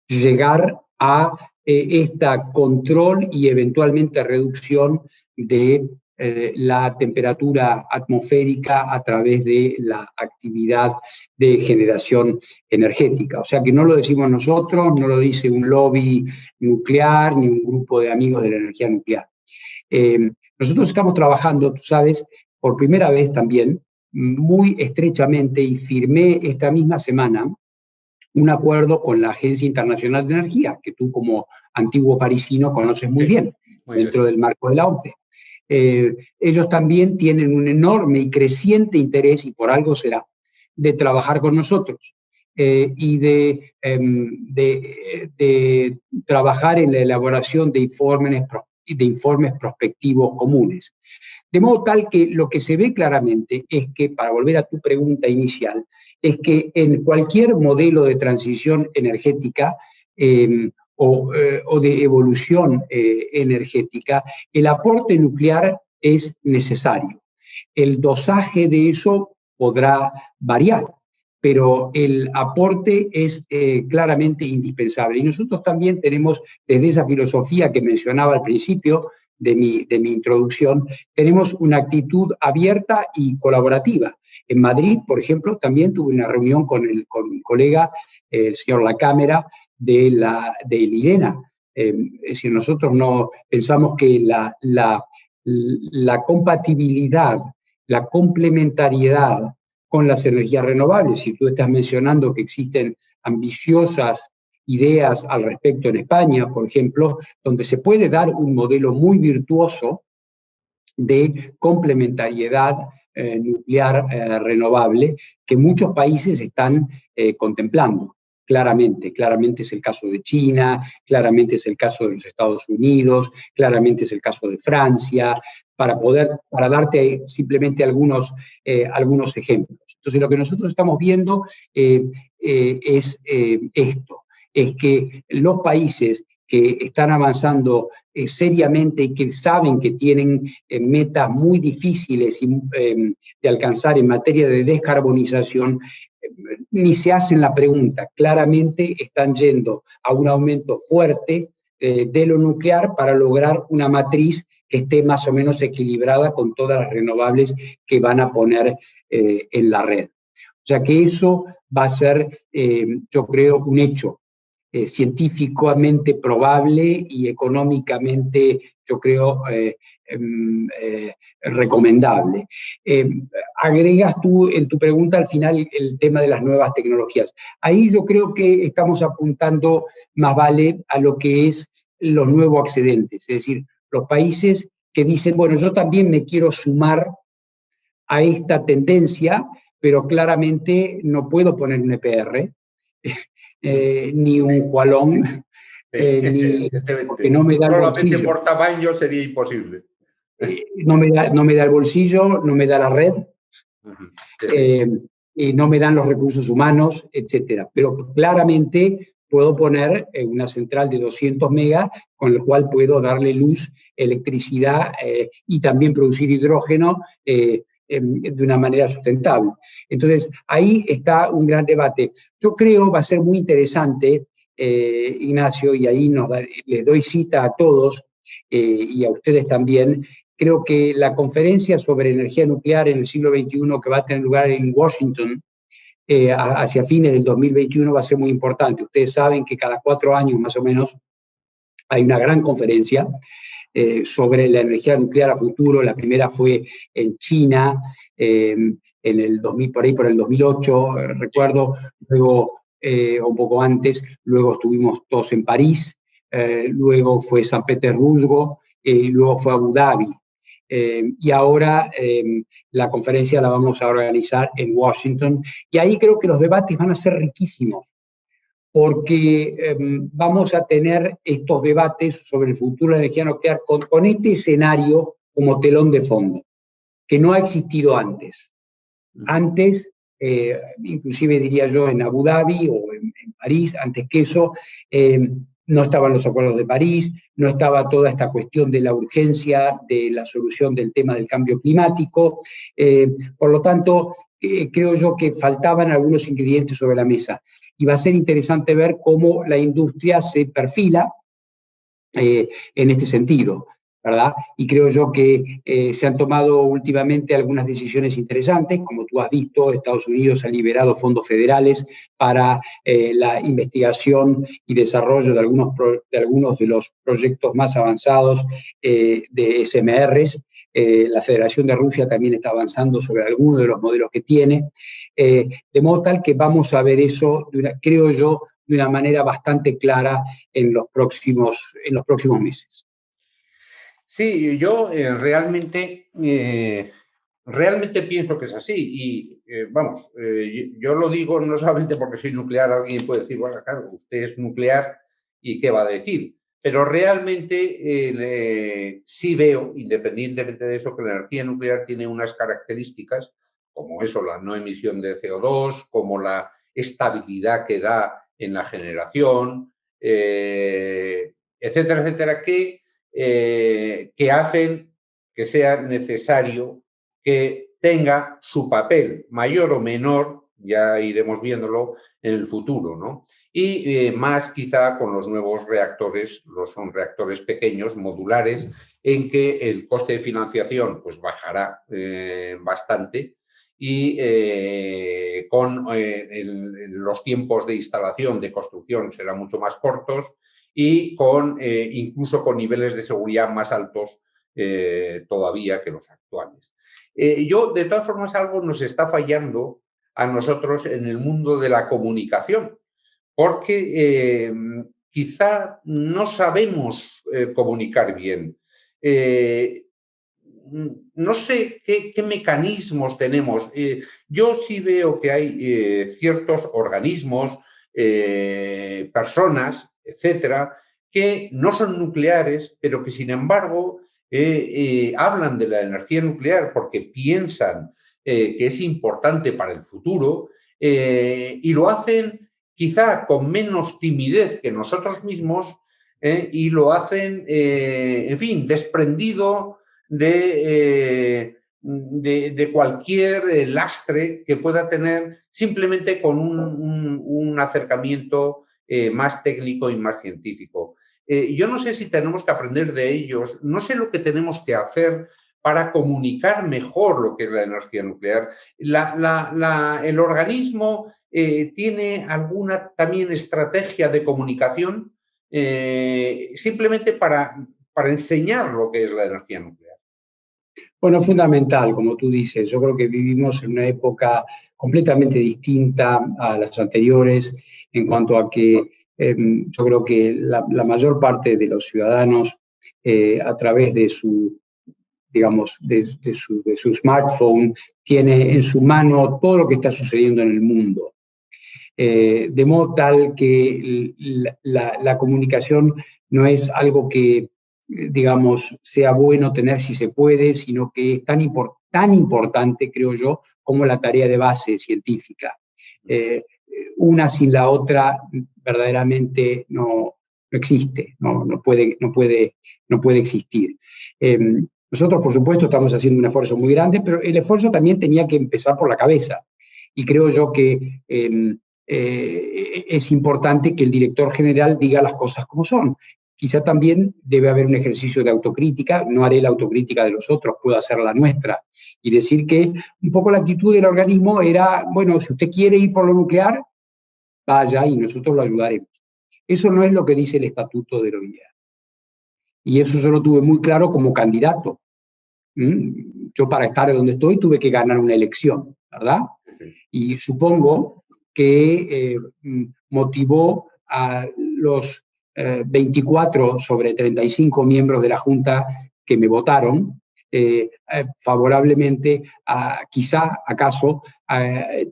llegar a este control y eventualmente reducción de la temperatura atmosférica a través de la actividad de generación energética. O sea que no lo decimos nosotros, no lo dice un lobby nuclear ni un grupo de amigos de la energía nuclear. Nosotros estamos trabajando, tú sabes, por primera vez también, muy estrechamente, y firmé esta misma semana un acuerdo con la Agencia Internacional de Energía, que tú como antiguo parisino conoces muy bien, dentro del marco de la OMC. Ellos también tienen un enorme y creciente interés, y por algo será, de trabajar con nosotros y de trabajar en la elaboración de informes prospectivos comunes. De modo tal que lo que se ve claramente es que, para volver a tu pregunta inicial, es que en cualquier modelo de transición energética o de evolución energética, el aporte nuclear es necesario. El dosaje de eso podrá variar, pero el aporte es claramente indispensable. Y nosotros también tenemos, desde esa filosofía que mencionaba al principio de mi introducción, tenemos una actitud abierta y colaborativa. En Madrid, por ejemplo, también tuve una reunión con mi colega, el señor Lacámara, del IRENA. Es decir, nosotros no pensamos que la compatibilidad, la complementariedad con las energías renovables, si tú estás mencionando que existen ambiciosas ideas al respecto en España, por ejemplo, donde se puede dar un modelo muy virtuoso de complementariedad nuclear renovable que muchos países están contemplando. Claramente es el caso de China, claramente es el caso de los Estados Unidos, claramente es el caso de Francia, para darte simplemente algunos ejemplos. Entonces, lo que nosotros estamos viendo es esto, es que los países que están avanzando seriamente y que saben que tienen metas muy difíciles de alcanzar en materia de descarbonización, ni se hacen la pregunta. Claramente están yendo a un aumento fuerte de lo nuclear para lograr una matriz que esté más o menos equilibrada con todas las renovables que van a poner en la red. O sea que eso va a ser, yo creo, un hecho científicamente probable y económicamente, yo creo, recomendable. Agregas tú en tu pregunta al final el tema de las nuevas tecnologías. Ahí yo creo que estamos apuntando más vale a lo que es los nuevos accedentes, es decir, los países que dicen, bueno, yo también me quiero sumar a esta tendencia, pero claramente no puedo poner un EPR, ni un Hualón, porque no me da el bolsillo. Solamente por tamaño sería imposible. No me da el bolsillo, no me da la red, y no me dan los recursos humanos, etcétera. Pero claramente puedo poner una central de 200 megas, con el cual puedo darle luz, electricidad y también producir hidrógeno de una manera sustentable. Entonces, ahí está un gran debate. Yo creo va a ser muy interesante, Ignacio, y ahí les doy cita a todos y a ustedes también. Creo que la conferencia sobre energía nuclear en el siglo XXI que va a tener lugar en Washington hacia fines del 2021 va a ser muy importante. Ustedes saben que cada 4 años más o menos hay una gran conferencia sobre la energía nuclear a futuro. La primera fue en China en el 2000, por el 2008, recuerdo, luego un poco antes, luego estuvimos todos en París, luego fue San Petersburgo, luego fue Abu Dhabi. Y ahora la conferencia la vamos a organizar en Washington. Y ahí creo que los debates van a ser riquísimos, porque vamos a tener estos debates sobre el futuro de la energía nuclear con este escenario como telón de fondo, que no ha existido antes. Antes, inclusive diría yo en Abu Dhabi o en París, antes que eso, no estaban los acuerdos de París, no estaba toda esta cuestión de la urgencia de la solución del tema del cambio climático. Por lo tanto, creo yo que faltaban algunos ingredientes sobre la mesa. Y va a ser interesante ver cómo la industria se perfila en este sentido, ¿verdad? Y creo yo que se han tomado últimamente algunas decisiones interesantes. Como tú has visto, Estados Unidos ha liberado fondos federales para la investigación y desarrollo de algunos de los proyectos más avanzados de SMRs. La Federación de Rusia también está avanzando sobre algunos de los modelos que tiene, de modo tal que vamos a ver eso, creo yo, de una manera bastante clara en los próximos meses. Sí, yo realmente pienso que es así. Y vamos, yo lo digo no solamente porque soy nuclear, alguien puede decir, bueno, claro, usted es nuclear y qué va a decir. Pero realmente sí veo, independientemente de eso, que la energía nuclear tiene unas características, como eso, la no emisión de CO2, como la estabilidad que da en la generación, etcétera, etcétera, que hacen que sea necesario que tenga su papel, mayor o menor, ya iremos viéndolo en el futuro, ¿no? Y más quizá con los nuevos reactores, son reactores pequeños, modulares, en que el coste de financiación pues bajará bastante y los tiempos de instalación, de construcción serán mucho más cortos y incluso con niveles de seguridad más altos todavía que los actuales. De todas formas, algo nos está fallando a nosotros en el mundo de la comunicación, porque quizá no sabemos comunicar bien. No sé qué mecanismos tenemos. Yo sí veo que hay ciertos organismos, personas, etcétera, que no son nucleares, pero que sin embargo hablan de la energía nuclear porque piensan que es importante para el futuro y lo hacen quizá con menos timidez que nosotros mismos y lo hacen, en fin, desprendido de cualquier lastre que pueda tener simplemente con un acercamiento más técnico y más científico. Yo no sé si tenemos que aprender de ellos, no sé lo que tenemos que hacer para comunicar mejor lo que es la energía nuclear. El organismo tiene alguna también estrategia de comunicación simplemente para enseñar lo que es la energía nuclear. Bueno, fundamental, como tú dices. Yo creo que vivimos en una época completamente distinta a las anteriores en cuanto a que yo creo que la mayor parte de los ciudadanos a través de su, digamos, de su smartphone tiene en su mano todo lo que está sucediendo en el mundo. De modo tal que la comunicación no es algo que, digamos, sea bueno tener si se puede, sino que es tan importante, creo yo, como la tarea de base científica. Una sin la otra verdaderamente no existe, no puede existir. Nosotros, por supuesto, estamos haciendo un esfuerzo muy grande, pero el esfuerzo también tenía que empezar por la cabeza. Y creo yo que es importante que el director general diga las cosas como son. Quizá también debe haber un ejercicio de autocrítica, no haré la autocrítica de los otros, puedo hacer la nuestra, y decir que un poco la actitud del organismo era, bueno, si usted quiere ir por lo nuclear, vaya y nosotros lo ayudaremos. Eso no es lo que dice el estatuto de la OIEA. Y eso yo lo tuve muy claro como candidato. Yo para estar donde estoy tuve que ganar una elección, ¿verdad? Y supongo que motivó a los 24 sobre 35 miembros de la Junta que me votaron favorablemente, quizá, acaso,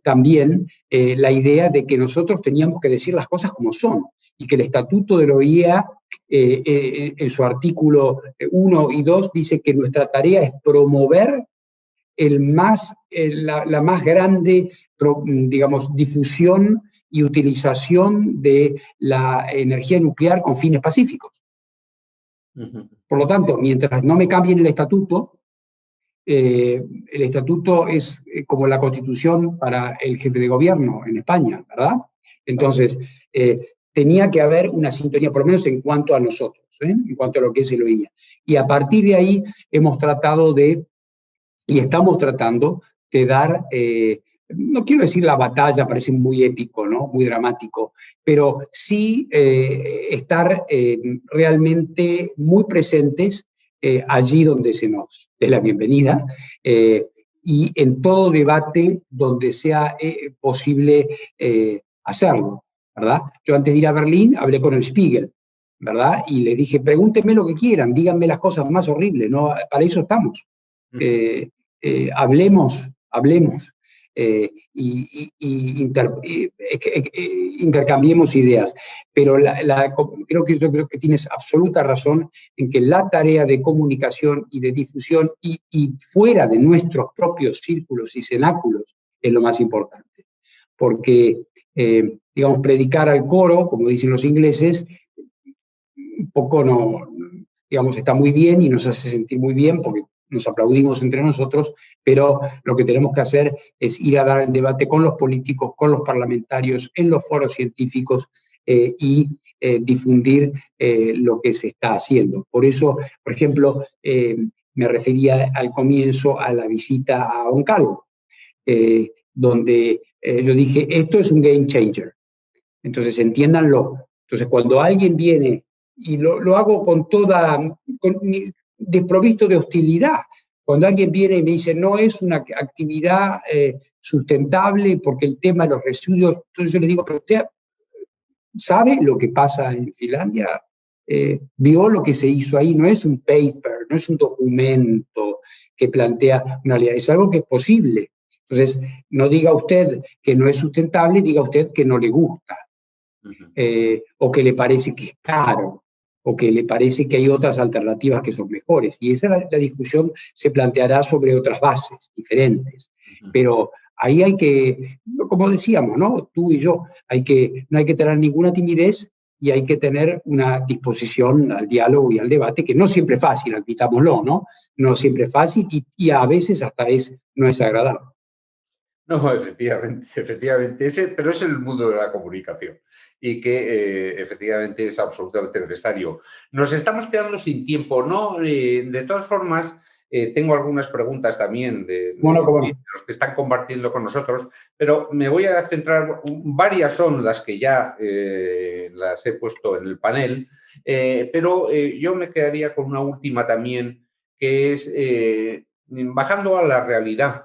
también la idea de que nosotros teníamos que decir las cosas como son y que el Estatuto de la OEA, en su artículo 1 y 2, dice que nuestra tarea es promover la más grande, digamos, difusión y utilización de la energía nuclear con fines pacíficos. Por lo tanto, mientras no me cambien el estatuto es como la Constitución para el jefe de gobierno en España, ¿verdad? Entonces, tenía que haber una sintonía, por lo menos en cuanto a nosotros, en cuanto a lo que es el OEA. Y a partir de ahí hemos tratado y estamos tratando de dar, no quiero decir la batalla, parece muy épico, ¿no? Muy dramático, pero sí estar realmente muy presentes allí donde se nos dé la bienvenida y en todo debate donde sea posible hacerlo, ¿verdad? Yo antes de ir a Berlín hablé con el Spiegel, ¿verdad? Y le dije, pregúntenme lo que quieran, díganme las cosas más horribles, ¿no? Para eso estamos. Hablemos intercambiemos ideas, pero yo creo que tienes absoluta razón en que la tarea de comunicación y de difusión y fuera de nuestros propios círculos y cenáculos es lo más importante, porque digamos, predicar al coro, como dicen los ingleses, un poco no, digamos, está muy bien y nos hace sentir muy bien porque nos aplaudimos entre nosotros, pero lo que tenemos que hacer es ir a dar el debate con los políticos, con los parlamentarios, en los foros científicos y difundir lo que se está haciendo. Por eso, por ejemplo, me refería al comienzo a la visita a Oncalo, donde yo dije, esto es un game changer. Entonces, entiéndanlo. Entonces, cuando alguien viene, y lo hago desprovisto de hostilidad, cuando alguien viene y me dice, no es una actividad sustentable porque el tema de los residuos, entonces yo le digo, pero usted sabe lo que pasa en Finlandia, vio lo que se hizo ahí, no es un paper, no es un documento que plantea una realidad, es algo que es posible. Entonces, no diga usted que no es sustentable, diga usted que no le gusta. O que le parece que es caro, o que le parece que hay otras alternativas que son mejores. Y esa la discusión se planteará sobre otras bases diferentes. Pero ahí hay que, como decíamos, ¿no? Tú y yo, no hay que tener ninguna timidez y hay que tener una disposición al diálogo y al debate, que no siempre es fácil, admitámoslo, ¿no? No siempre es fácil y a veces hasta no es agradable. No, efectivamente, pero es el mundo de la comunicación y que efectivamente es absolutamente necesario. Nos estamos quedando sin tiempo, ¿no? De todas formas, tengo algunas preguntas también de los que están compartiendo con nosotros, pero me voy a centrar, varias son las que ya las he puesto en el panel, pero yo me quedaría con una última también, que es bajando a la realidad.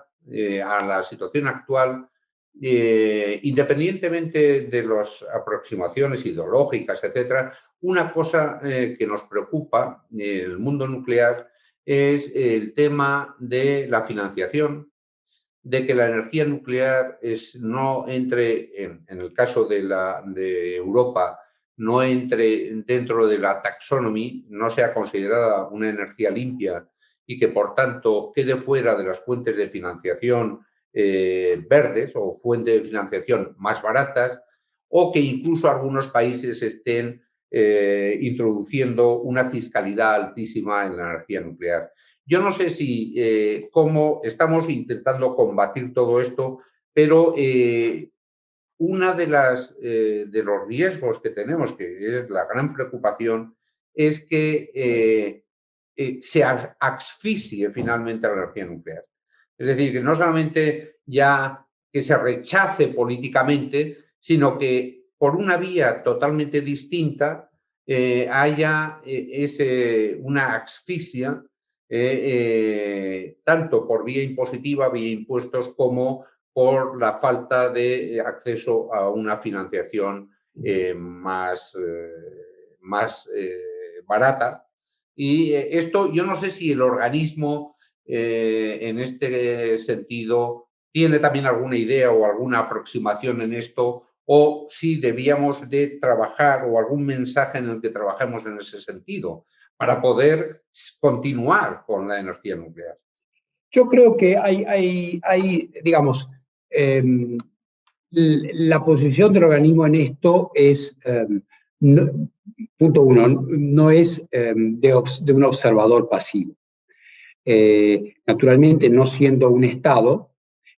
A la situación actual, independientemente de las aproximaciones ideológicas, etcétera, una cosa que nos preocupa en el mundo nuclear es el tema de la financiación, de que la energía nuclear no entre, en el caso de Europa, no entre dentro de la taxonomy, no sea considerada una energía limpia y que, por tanto, quede fuera de las fuentes de financiación verdes o fuentes de financiación más baratas, o que incluso algunos países estén introduciendo una fiscalidad altísima en la energía nuclear. Yo no sé cómo estamos intentando combatir todo esto, pero una de los riesgos que tenemos, que es la gran preocupación, es que se asfixie finalmente a la energía nuclear. Es decir, que no solamente ya que se rechace políticamente, sino que por una vía totalmente distinta haya una asfixia, tanto por vía impositiva, vía impuestos, como por la falta de acceso a una financiación más más barata. Y esto, yo no sé si el organismo en este sentido tiene también alguna idea o alguna aproximación en esto, o si debíamos de trabajar o algún mensaje en el que trabajemos en ese sentido para poder continuar con la energía nuclear. Yo creo que digamos, la posición del organismo en esto es, punto uno, no es de un observador pasivo. Naturalmente, no siendo un Estado,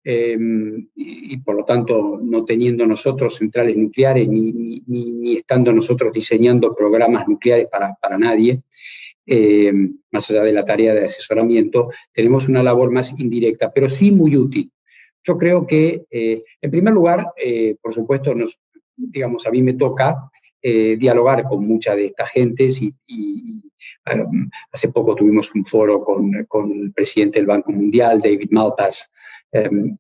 y por lo tanto no teniendo nosotros centrales nucleares ni estando nosotros diseñando programas nucleares para nadie, más allá de la tarea de asesoramiento, tenemos una labor más indirecta, pero sí muy útil. Yo creo que, en primer lugar, por supuesto, digamos, a mí me toca dialogar con muchas de estas gentes y hace poco tuvimos un foro con el presidente del Banco Mundial, David Malpass,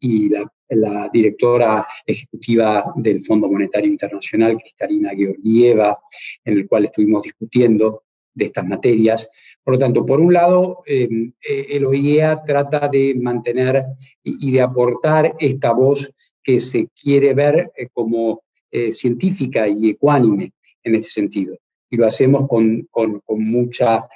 y la directora ejecutiva del Fondo Monetario Internacional, Kristalina Georgieva, en el cual estuvimos discutiendo de estas materias. Por lo tanto, por un lado, el OIEA trata de mantener y de aportar esta voz que se quiere ver como científica y ecuánime en este sentido. Y lo hacemos con mucha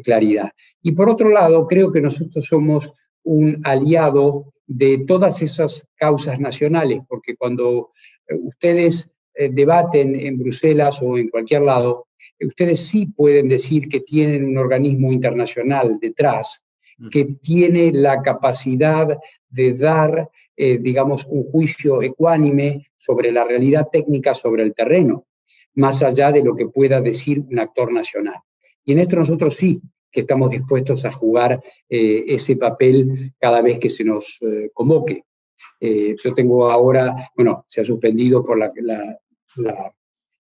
claridad. Y por otro lado, creo que nosotros somos un aliado de todas esas causas nacionales, porque cuando ustedes debaten en Bruselas o en cualquier lado, ustedes sí pueden decir que tienen un organismo internacional detrás que tiene la capacidad de dar, digamos, un juicio ecuánime sobre la realidad técnica sobre el terreno, más allá de lo que pueda decir un actor nacional. Y en esto nosotros sí que estamos dispuestos a jugar ese papel cada vez que se nos convoque. Yo tengo ahora, bueno, se ha suspendido por la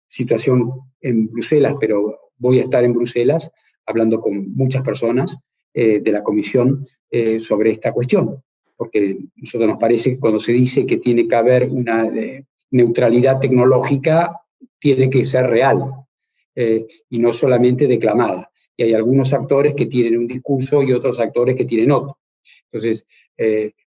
situación en Bruselas, pero voy a estar en Bruselas hablando con muchas personas de la Comisión sobre esta cuestión, porque a nosotros nos parece que cuando se dice que tiene que haber una neutralidad tecnológica, tiene que ser real y no solamente declamada. Y hay algunos actores que tienen un discurso y otros actores que tienen otro. Entonces,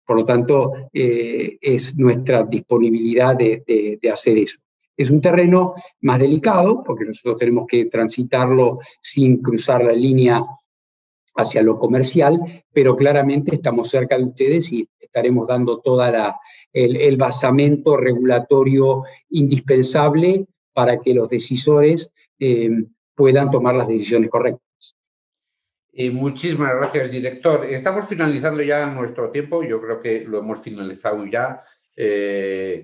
por lo tanto, es nuestra disponibilidad de hacer eso. Es un terreno más delicado, porque nosotros tenemos que transitarlo sin cruzar la línea hacia lo comercial, pero claramente estamos cerca de ustedes y estaremos dando todo el basamento regulatorio indispensable para que los decisores puedan tomar las decisiones correctas. Muchísimas gracias, director. Estamos finalizando ya nuestro tiempo. Yo creo que lo hemos finalizado ya. Es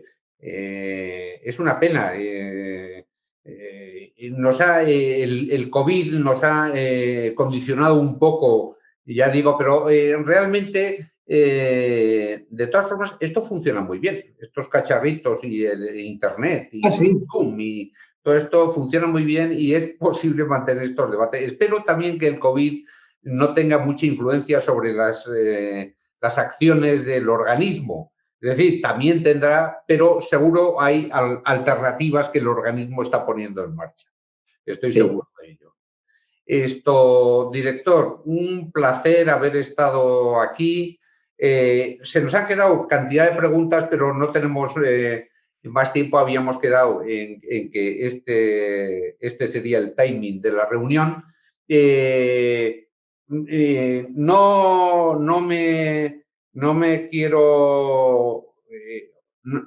una pena. El COVID nos ha condicionado un poco, ya digo, pero realmente, de todas formas, esto funciona muy bien. Estos cacharritos y el Internet y sí. Zoom y todo esto funciona muy bien y es posible mantener estos debates. Espero también que el COVID no tenga mucha influencia sobre las acciones del organismo. Es decir, también tendrá, pero seguro hay alternativas que el organismo está poniendo en marcha. Estoy seguro de ello. Director, un placer haber estado aquí. Se nos han quedado cantidad de preguntas, pero no tenemos más tiempo. Habíamos quedado en que este sería el timing de la reunión.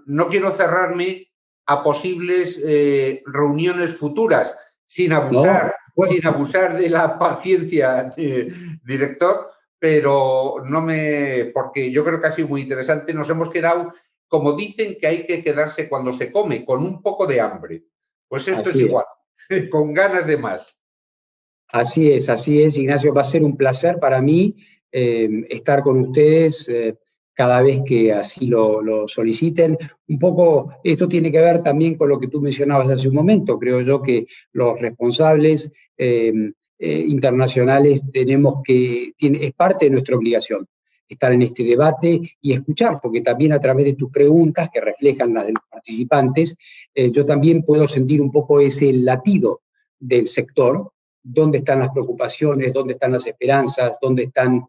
No quiero cerrarme a posibles reuniones futuras sin abusar de la paciencia, director, pero porque yo creo que ha sido muy interesante. Nos hemos quedado, como dicen que hay que quedarse cuando se come, con un poco de hambre. Pues esto es igual, con ganas de más. Así es, Ignacio. Va a ser un placer para mí estar con ustedes cada vez que así lo soliciten. Un poco esto tiene que ver también con lo que tú mencionabas hace un momento. Creo yo que los responsables internacionales es parte de nuestra obligación estar en este debate y escuchar, porque también a través de tus preguntas, que reflejan las de los participantes, yo también puedo sentir un poco ese latido del sector, dónde están las preocupaciones, dónde están las esperanzas, dónde están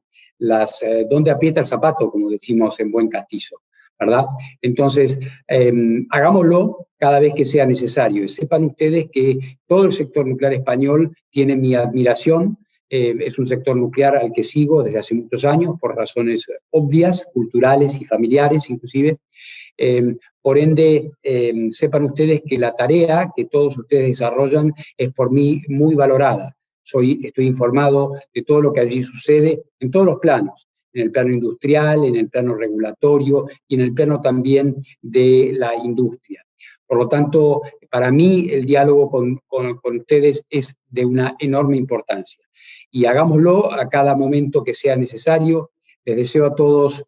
dónde aprieta el zapato, como decimos en buen castizo, ¿verdad? Entonces, hagámoslo cada vez que sea necesario. Sepan ustedes que todo el sector nuclear español tiene mi admiración. Es un sector nuclear al que sigo desde hace muchos años, por razones obvias, culturales y familiares inclusive. Por ende, sepan ustedes que la tarea que todos ustedes desarrollan es por mí muy valorada. Estoy informado de todo lo que allí sucede en todos los planos, en el plano industrial, en el plano regulatorio y en el plano también de la industria. Por lo tanto, para mí el diálogo con ustedes es de una enorme importancia. Y hagámoslo a cada momento que sea necesario. Les deseo a todos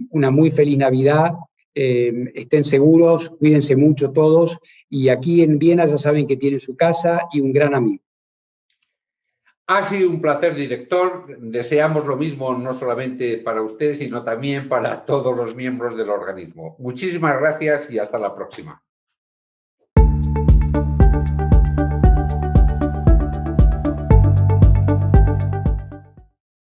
una muy feliz Navidad. Estén seguros, cuídense mucho todos. Y aquí en Viena ya saben que tienen su casa y un gran amigo. Ha sido un placer, director. Deseamos lo mismo no solamente para usted, sino también para todos los miembros del organismo. Muchísimas gracias y hasta la próxima.